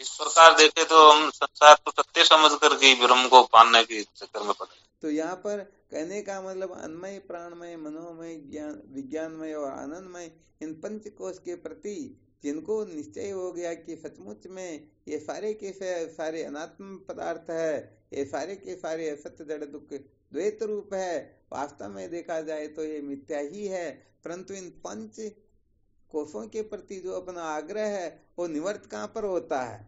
इस प्रकार देखे तो हम संसार को सत्य समझ करके ही ब्रह्म को पाने के चक्कर में पड़े। तो यहाँ पर कहने का मतलब अन्नमय प्राणमय मनोमय ज्ञान विज्ञानमय और आनंदमय, इन पंच कोश के प्रति जिनको निश्चय हो गया कि सचमुच में ये सारे के सारे अनात्म पदार्थ है, ये सारे के सारे असत्य जड़ दुख द्वैत रूप है, वास्तव में देखा जाए तो ये मिथ्या ही है, परंतु इन पंच कोशों के प्रति जो अपना आग्रह है वो निवर्त कहाँ पर होता है?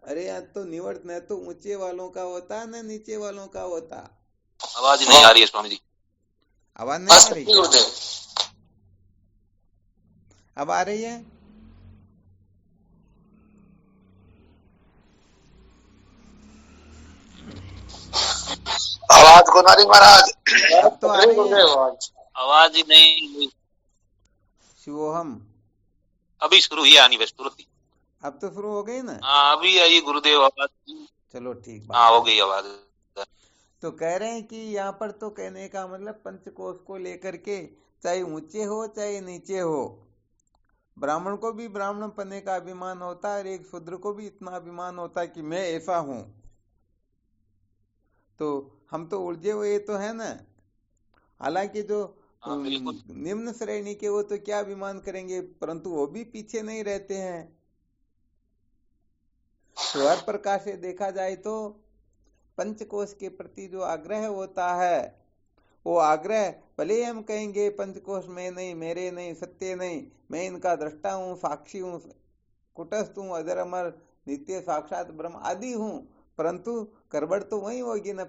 अरे यार, तो निवर्त न तो ऊंचे वालों का होता न नीचे वालों का होता। आवाज नहीं आ रही है स्वामी जी। आवाज नहीं आ रही? गुरुदेव अब आ रही है? आवाज को नारी महाराज। अब तो आ रही है। आवाज ही नहीं। शिवोहम अभी शुरू हुई आनी बस तुरंत ही। अब तो शुरू हो गई ना? हाँ अभी आई गुरुदेव आवाज। चलो ठीक हाँ बात हो है। गई आवाज। तो कह रहे हैं कि यहाँ पर तो कहने का मतलब पंचकोश को लेकर के, चाहे ऊंचे हो चाहे नीचे हो, ब्राह्मण को भी ब्राह्मण पन्ने का अभिमान होता है और एक शूद्र को भी इतना अभिमान होता है कि मैं ऐसा हूं। तो हम तो उलझे हुए तो है ना। हालांकि जो हाँ बिल्कुल। निम्न श्रेणी के वो तो क्या अभिमान करेंगे, परंतु वो भी पीछे नहीं रहते हैं। तो हर प्रकार से देखा जाए तो पंचकोश के प्रति जो आग्रह होता है, वो आग्रह भले ही हम कहेंगे पंचकोश में नहीं, मेरे नहीं, सत्य नहीं, मैं इनका दृष्टा हूँ, साक्षी हूँ, कुटस्थ हूँ, अजर अमर नित्य साक्षात ब्रह्म आदि हूँ, परंतु गड़बड़ तो वही होगी ना।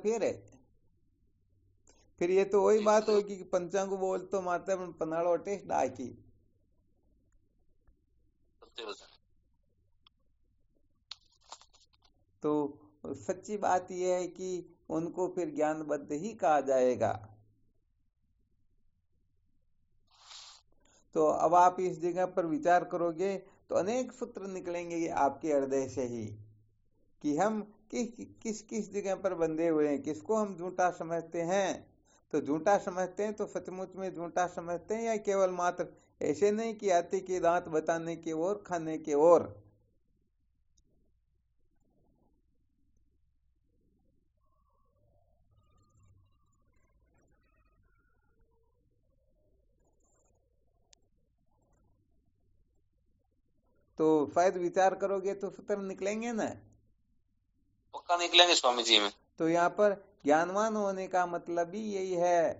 फिर ये तो वही बात होगी कि पंचांग बोल तो माता पनाड़ो टेस्ट डाकी। तो सच्ची बात यह है कि उनको फिर ज्ञानबद्ध ही कहा जाएगा। तो अब आप इस जगह पर विचार करोगे तो अनेक सूत्र निकलेंगे आपके हृदय से ही कि हम किस किस जगह पर बंधे हुए हैं, किसको हम झूठा समझते हैं। तो झूठा समझते हैं तो सचमुच में झूठा समझते हैं, या केवल मात्र ऐसे नहीं कि हाथी के दांत बताने की ओर, खाने की ओर। तो शायद विचार करोगे तो सूत्र निकलेंगे ना। पक्का निकलेंगे स्वामी जी में। तो यहाँ पर ज्ञानवान होने का मतलब ही यही है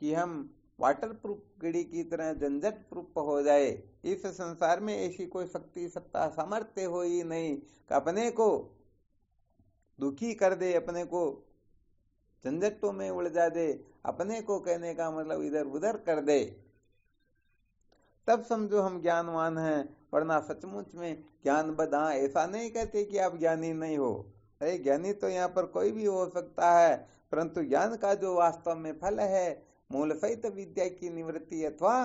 कि हम वाटर प्रूफ घड़ी की तरह झंझट प्रूफ हो जाए। इस संसार में ऐसी कोई शक्ति सत्ता सामर्थ्य हो ही नहीं कि अपने को दुखी कर दे, अपने को झंझटों में उलझा दे, अपने को कहने का मतलब इधर उधर कर दे, तब समझो हम ज्ञानवान हैं। वरना सचमुच में ज्ञान बदा, ऐसा नहीं कहते कि आप ज्ञानी नहीं हो। अरे ज्ञानी तो यहाँ पर कोई भी हो सकता है, परंतु ज्ञान का जो वास्तव में फल है, मूल सहित विद्या की निवृत्ति अथवा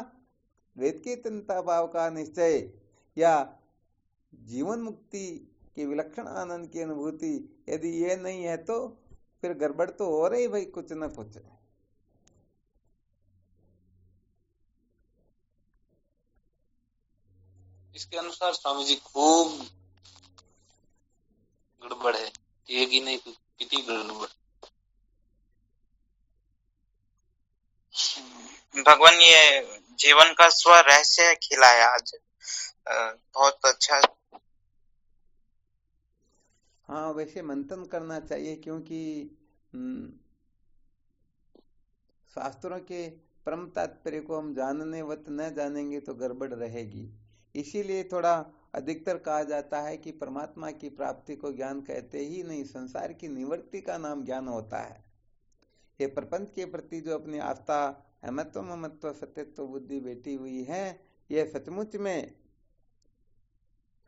वेद के तन्यता भाव का निश्चय या जीवन मुक्ति के विलक्षण आनंद की अनुभूति, यदि ये नहीं है तो फिर गड़बड़ तो हो रही भाई कुछ न कुछ। इसके अनुसार स्वामी जी खूब गड़बड़ है, एक ही नहीं कितनी गड़बड़। भगवान ये जीवन का स्व रहस्य खिलाया आज, बहुत अच्छा। हाँ, वैसे मंथन करना चाहिए, क्योंकि शास्त्रों के परम तात्पर्य को हम जानने वत न जानेंगे तो गड़बड़ रहेगी। इसीलिए थोड़ा अधिकतर कहा जाता है कि परमात्मा की प्राप्ति को ज्ञान कहते ही नहीं, संसार की निवृत्ति का नाम ज्ञान होता है। ये प्रपंच के प्रति जो अपनी आस्था, अहमत्व, ममत्व, सत्यत्व बुद्धि बैठी हुई है, ये सचमुच में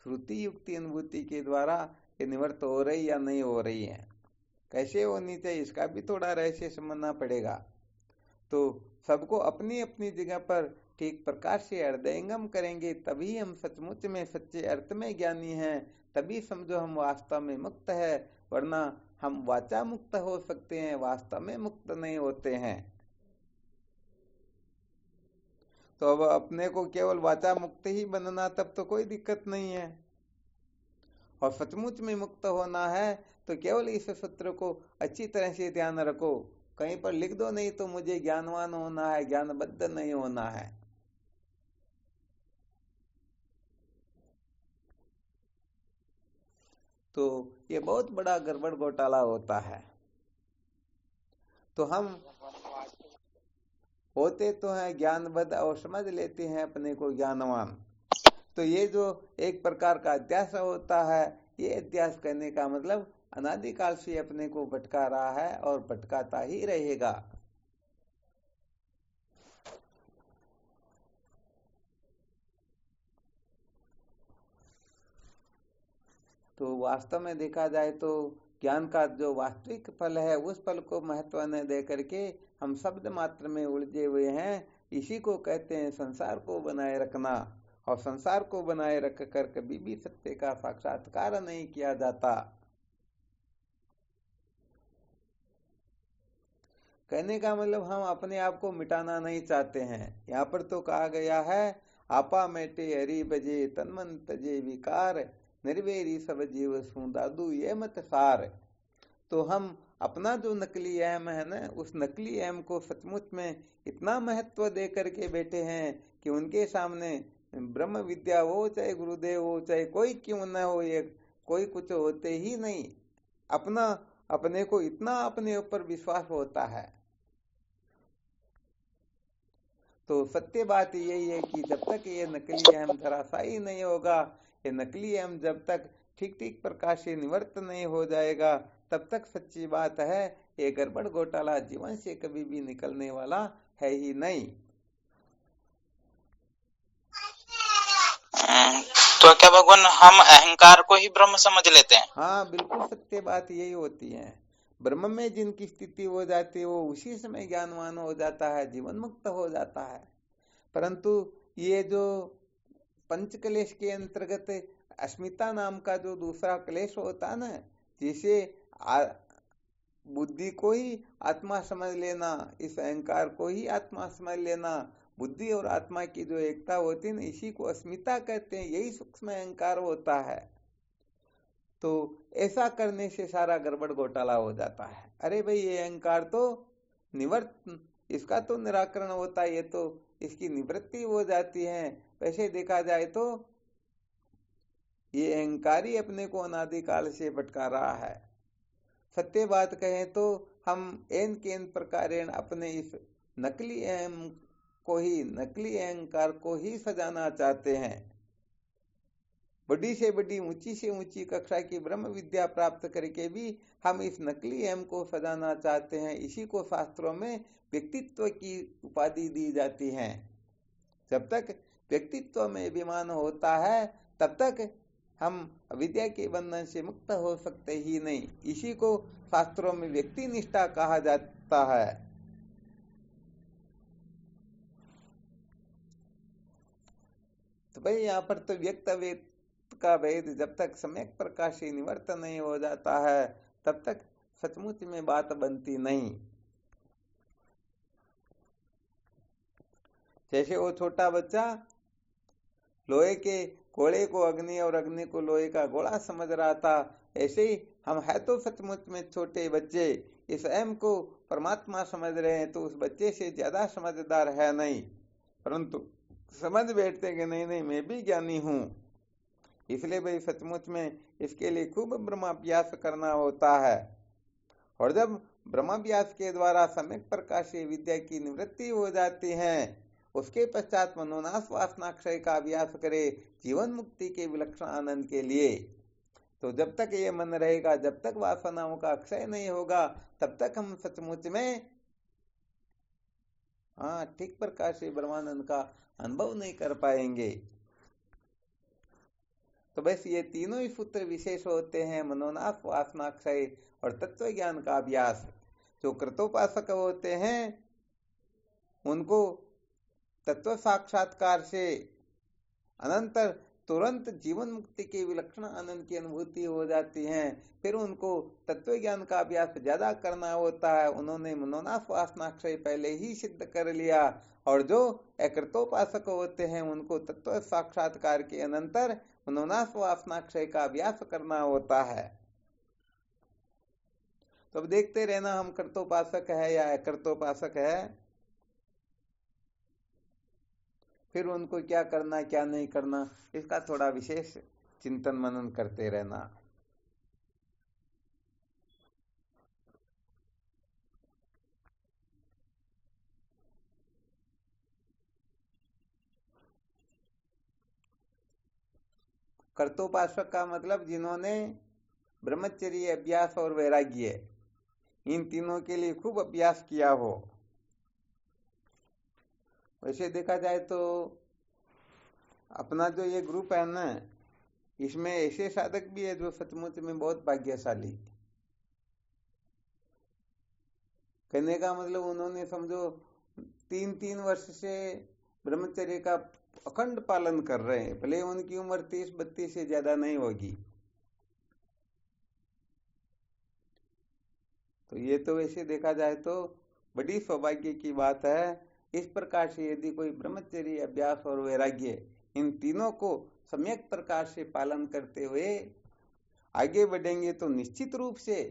श्रुति युक्ति अनुभूति के द्वारा ये निवृत्त हो रही या नहीं हो रही है, कैसे होनी चाहिए, इसका भी थोड़ा रहस्य समझना पड़ेगा। तो सबको अपनी अपनी जगह पर ठीक प्रकार से हृदयंगम करेंगे, तभी हम सचमुच में सच्चे अर्थ में ज्ञानी हैं, तभी समझो हम वास्तव में मुक्त है। वरना हम वाचा मुक्त हो सकते हैं, वास्तव में मुक्त नहीं होते हैं। तो अब अपने को केवल वाचा मुक्त ही बनना, तब तो कोई दिक्कत नहीं है। और सचमुच में मुक्त होना है तो केवल इस सूत्र को अच्छी तरह से ध्यान रखो, कहीं पर लिख दो नहीं तो मुझे ज्ञानवान होना है, ज्ञानबद्ध नहीं होना है। तो ये बहुत बड़ा गड़बड़ घोटाला होता है। तो हम होते तो हैं ज्ञानबद्ध और समझ लेते हैं अपने को ज्ञानवान। तो ये जो एक प्रकार का अध्यास होता है, ये अध्यास करने का मतलब अनादिकाल से अपने को भटका रहा है और भटकाता ही रहेगा। तो वास्तव में देखा जाए तो ज्ञान का जो वास्तविक फल है, उस फल को महत्व न दे करके हम शब्द मात्र में उलझे हुए हैं। इसी को कहते हैं संसार को बनाए रखना। और संसार को बनाए रख कर कभी भी सत्य का साक्षात्कार नहीं किया जाता। कहने का मतलब हम अपने आप को मिटाना नहीं चाहते हैं। यहाँ पर तो कहा गया है, आपा मेटे हरि बजे तन मन तजे विकार, निर्वेरी सब जीव सु दादू ये मत सार। तो हम अपना जो नकली अहम है ना, उस नकली अहम को सचमुच में इतना महत्व दे करके बैठे हैं कि उनके सामने ब्रह्म विद्या हो, चाहे गुरुदेव हो, चाहे कोई क्यों न हो, ये कोई कुछ होते ही नहीं। अपने को इतना अपने ऊपर विश्वास होता है। तो सत्य बात यही है कि जब तक ये नकली अहम धराशायी नहीं होगा, ये नकली अहम जब तक ठीक ठीक प्रकाश से निवृत्त नहीं हो जाएगा, तब तक सच्ची बात है ये गड़बड़ घोटाला जीवन से कभी भी निकलने वाला है ही नहीं। तो क्या भगवान हम अहंकार को ही ब्रह्म समझ लेते हैं? हाँ, बिल्कुल सत्य बात यही होती है। ब्रह्म में जिनकी स्थिति हो जाती है वो उसी समय ज्ञानवान हो जाता है, जीवन मुक्त हो जाता है। परंतु ये जो पंच क्लेश के अंतर्गत अस्मिता नाम का जो दूसरा क्लेश होता है ना, जिसे बुद्धि को ही आत्मा समझ लेना, इस अहंकार को ही आत्मा समझ लेना, बुद्धि और आत्मा की जो एकता होती है ना, इसी को अस्मिता कहते हैं। यही सूक्ष्म अहंकार होता है। तो ऐसा करने से सारा गड़बड़ घोटाला हो जाता है। अरे भाई, ये अहंकार तो निवृत्त इसका तो निराकरण होता है, ये तो इसकी निवृत्ति हो जाती है। वैसे देखा जाए तो ये अहंकार ही अपने को अनादिकाल से भटका रहा है। सत्य बात कहें तो हम एन केन प्रकारेण अपने इस नकली अहंकार को ही सजाना चाहते हैं। बड़ी से बड़ी ऊंची से ऊंची कक्षा की ब्रह्म विद्या प्राप्त करके भी हम इस नकली अहम को सजाना चाहते हैं। इसी को शास्त्रों में व्यक्तित्व की उपाधि दी जाती है। जब तक व्यक्तित्व में अभिमान होता है तब तक हम अविद्या के बंधन से मुक्त हो सकते ही नहीं। इसी को शास्त्रों में व्यक्ति निष्ठा कहा जाता है। तो भाई यहाँ पर तो व्यक्त व्यक्त का भेद जब तक सम्यक प्रकाश से निवर्त नहीं हो जाता है तब तक सचमुच में बात बनती नहीं। जैसे वो छोटा बच्चा लोहे के गोले को अग्नि और अग्नि को लोहे का गोला समझ रहा था, ऐसे ही हम है तो सचमुच में छोटे बच्चे इस अहम को परमात्मा समझ रहे हैं, तो उस बच्चे से ज्यादा समझदार है नहीं, परंतु समझ बैठते कि नहीं नहीं मैं भी ज्ञानी हूं। इसलिए भाई सचमुच में इसके लिए खूब ब्रह्माभ्यास करना होता है। और जब ब्रह्माभ्यास के द्वारा सम्यक प्रकाश से विद्या की निवृत्ति हो जाती है, उसके पश्चात मनोनाश वासना क्षय का अभ्यास करे जीवन मुक्ति के विलक्षण आनंद के लिए। तो जब तक ये मन रहेगा, जब तक वासनाओं का क्षय नहीं होगा, तब तक हम सचमुच में ठीक प्रकार से ब्रह्मानंद का अनुभव नहीं कर पाएंगे। तो बस ये तीनों ही सूत्र विशेष होते हैं, मनोनाश वासना क्षय और तत्व ज्ञान का अभ्यास। जो कृतोपासक होते हैं उनको तत्व साक्षात्कार से अनंतर तुरंत जीवन मुक्ति के विलक्षण आनंद की अनुभूति हो जाती है। फिर उनको तत्व ज्ञान का अभ्यास ज्यादा करना होता है। उन्होंने मनोनाश वासना क्षय पहले ही सिद्ध कर लिया। और जो अकृतोपासक होते हैं उनको तत्व साक्षात्कार के अनंतर मनोनाश वासना क्षय का अभ्यास करना होता है। तो अब देखते रहना हम कृतोपासक है या अकृतोपासक है, फिर उनको क्या करना क्या नहीं करना इसका थोड़ा विशेष चिंतन मनन करते रहना। कर्तोपासक का मतलब जिन्होंने ब्रह्मचर्य, अभ्यास और वैराग्य इन तीनों के लिए खूब अभ्यास किया हो। वैसे देखा जाए तो अपना जो ये ग्रुप है ना, इसमें ऐसे साधक भी है जो सचमुच में बहुत भाग्यशाली। कहने का मतलब उन्होंने समझो 3 वर्ष से ब्रह्मचर्य का अखंड पालन कर रहे हैं, भले उनकी उम्र 30-32 से ज्यादा नहीं होगी। तो ये तो वैसे देखा जाए तो बड़ी सौभाग्य की बात है। इस प्रकार से यदि कोई ब्रह्मचर्य, अभ्यास और वैराग्य इन तीनों को सम्यक प्रकार से पालन करते हुए आगे बढ़ेंगे तो निश्चित रूप से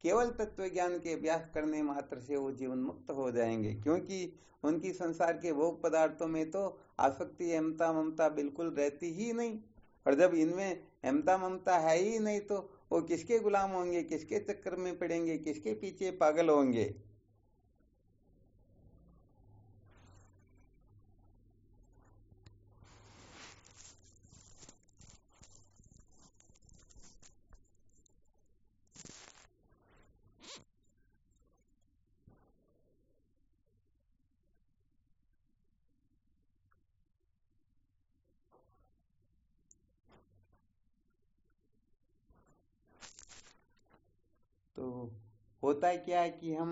केवल तत्व ज्ञान के अभ्यास करने मात्र से वो जीवन मुक्त हो जाएंगे। क्योंकि उनकी संसार के भोग पदार्थों में तो आसक्ति, अहमता, ममता बिल्कुल रहती ही नहीं। और जब इनमें अहमता, ममता है ही नहीं तो वो किसके गुलाम होंगे, किसके चक्कर में पड़ेंगे, किसके पीछे पागल होंगे। तो होता है क्या है कि हम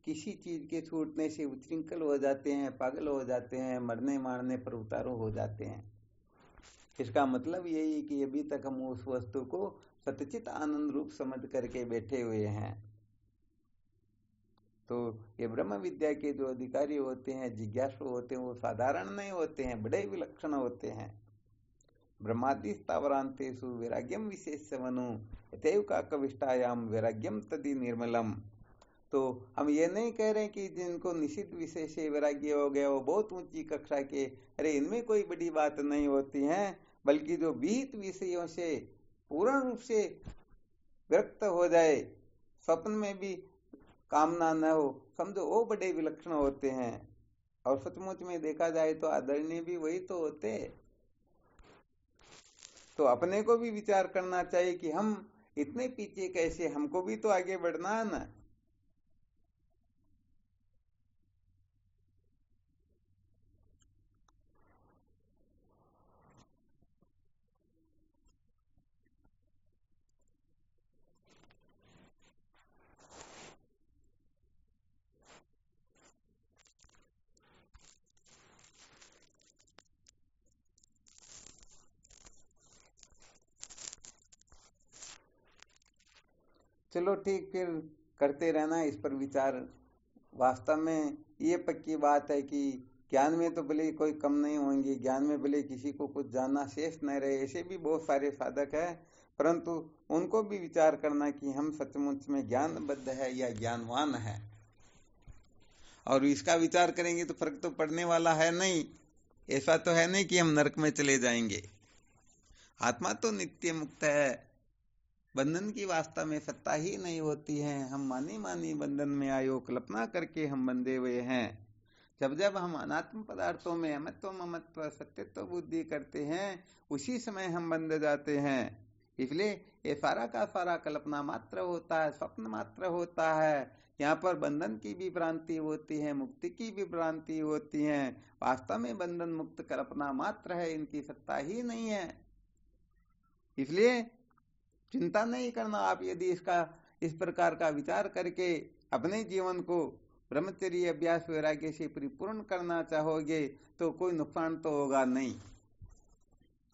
किसी चीज के छूटने से उच्छृंखल हो जाते हैं, पागल हो जाते हैं, मरने मारने पर उतारू हो जाते हैं। इसका मतलब यही है कि अभी तक हम उस वस्तु को सतचित आनंद रूप समझ करके बैठे हुए हैं। तो ये ब्रह्म विद्या के जो अधिकारी होते हैं, जिज्ञासु होते हैं, वो साधारण नहीं होते हैं, बड़े विलक्षण होते हैं। ब्रह्मादि स्थावरांतेषु वैराग्यम विशेषवनु यथैव काकविष्टायाम वैराग्यम तदि निर्मलम। तो हम ये नहीं कह रहे कि जिनको निषिद्ध विषय से वैराग्य हो गया वो बहुत ऊंची कक्षा के, अरे इनमें कोई बड़ी बात नहीं होती है, बल्कि जो विहित विषयों से पूर्ण रूप से विरक्त हो जाए, स्वप्न में भी कामना न हो, समझो वो बड़े विलक्षण होते हैं। और सचमुच में देखा जाए तो आदरणीय भी वही तो होते। तो अपने को भी विचार करना चाहिए कि हम इतने पीछे कैसे, हमको भी तो आगे बढ़ना है ना। चलो ठीक, फिर करते रहना इस पर विचार। वास्तव में ये पक्की बात है कि ज्ञान में तो भले कोई कम नहीं होंगे, ज्ञान में भले किसी को कुछ जानना शेष न रहे, ऐसे भी बहुत सारे साधक है, परंतु उनको भी विचार करना कि हम सचमुच में ज्ञानबद्ध है या ज्ञानवान है। और इसका विचार करेंगे तो फर्क तो पड़ने वाला है नहीं। ऐसा तो है नहीं कि हम नरक में चले जाएंगे। आत्मा तो नित्य मुक्त है, बंधन की वास्तव में सत्ता ही नहीं होती है। हम मानी मानी बंधन में आयो, कल्पना करके हम बंधे हुए हैं। जब जब हम अनात्म पदार्थों में अमत्व ममत्व सत्यत्व बुद्धि करते हैं, उसी समय हम बंध जाते हैं। इसलिए ये सारा का सारा कल्पना मात्र होता है, स्वप्न मात्र होता है। यहाँ पर बंधन की भी भ्रांति होती है, मुक्ति की भी भ्रांति होती है। वास्तव में बंधन मुक्त कल्पना मात्र है, इनकी सत्ता ही नहीं है। इसलिए चिंता नहीं करना। आप यदि इस प्रकार का विचार करके अपने जीवन को ब्रह्मचर्य अभ्यास वैराग्य से परिपूर्ण करना चाहोगे तो कोई नुकसान तो होगा नहीं।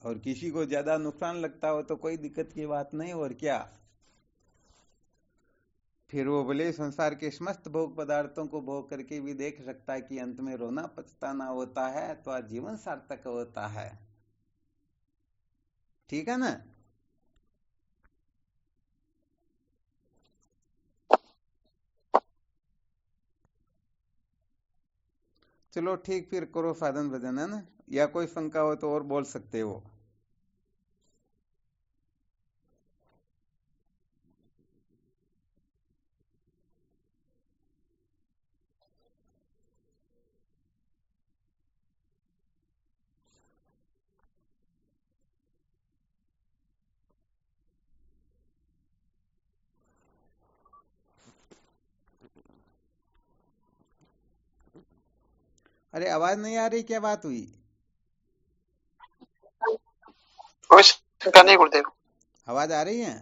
और किसी को ज्यादा नुकसान लगता हो तो कोई दिक्कत की बात नहीं, और क्या। फिर वो भले संसार के समस्त भोग पदार्थों को भोग करके भी देख सकता है कि अंत में रोना पछताना होता है तो जीवन सार्थक होता है। ठीक है ना। चलो ठीक, फिर करो साधन भजन, है ना। या कोई शंका हो तो और बोल सकते हो। अरे आवाज नहीं आ रही, क्या बात हुई? कोई शंका नहीं गुरुदेव। आवाज आ रही है?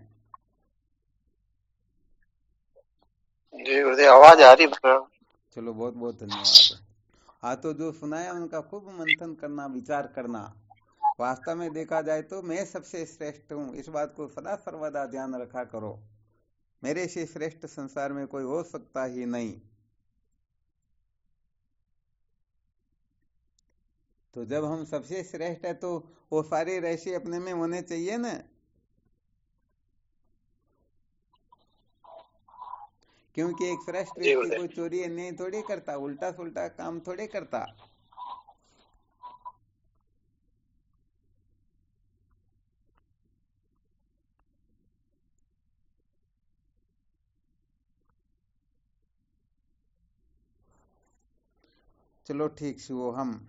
जी गुरुदेव, आवाज आ रही है। चलो बहुत बहुत धन्यवाद। हाँ, तो जो सुनाया उनका खूब मंथन करना, विचार करना। वास्तव में देखा जाए तो मैं सबसे श्रेष्ठ हूँ, इस बात को सदा सर्वदा ध्यान रखा करो। मेरे से श्रेष्ठ संसार में कोई हो सकता ही नहीं। तो जब हम सबसे श्रेष्ठ है तो वो सारे रहस्य अपने में होने चाहिए ना। क्योंकि एक श्रेष्ठ व्यक्ति कोई चोरी अन्याय थोड़ी करता, उल्टा सुल्टा काम थोड़े करता। चलो ठीक, शिवोहम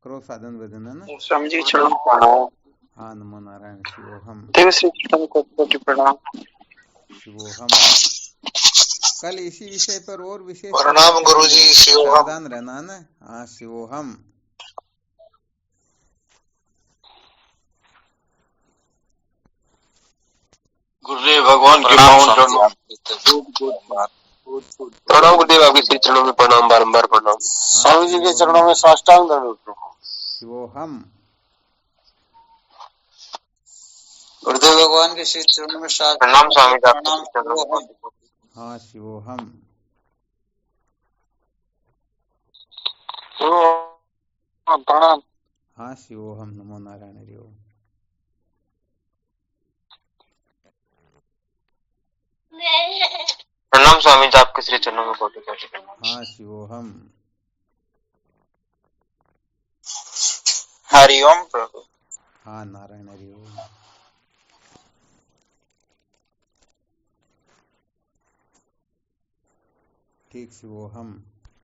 करो साधन भजन, है ना। स्वामी जी चरण प्रणाम। हाँ, नमो नारायण। शिवोहम देव श्री चरण कोटि प्रणाम। शिवोहम। कल इसी विषय पर और विशेष प्रणाम गुरुजी। शिवोहम। सावधान रहना ना। हाँ, शिवोहम। गुरुदेव भगवान के पावन चरणों प्रणाम। गुरुदेव आपके श्री चरणों में प्रणाम, बारंबार प्रणाम। स्वामी जी के चरणों में साष्टांग दंड। शिवोहम। गुरुदेव भगवान के श्री चरणों में प्रणाम स्वामी जी। प्रणाम। हाँ, शिवोहम। प्रणाम। हाँ, शिवोहम। नमो नारायण। हरि ओम। प्रणाम स्वामी जी, आपके श्री चरणों में कोटि कोटि प्रणाम। हाँ शिवोहम। हरिओम प्रभु। हाँ नारायण हरि ओम। ठीक शिवोहम।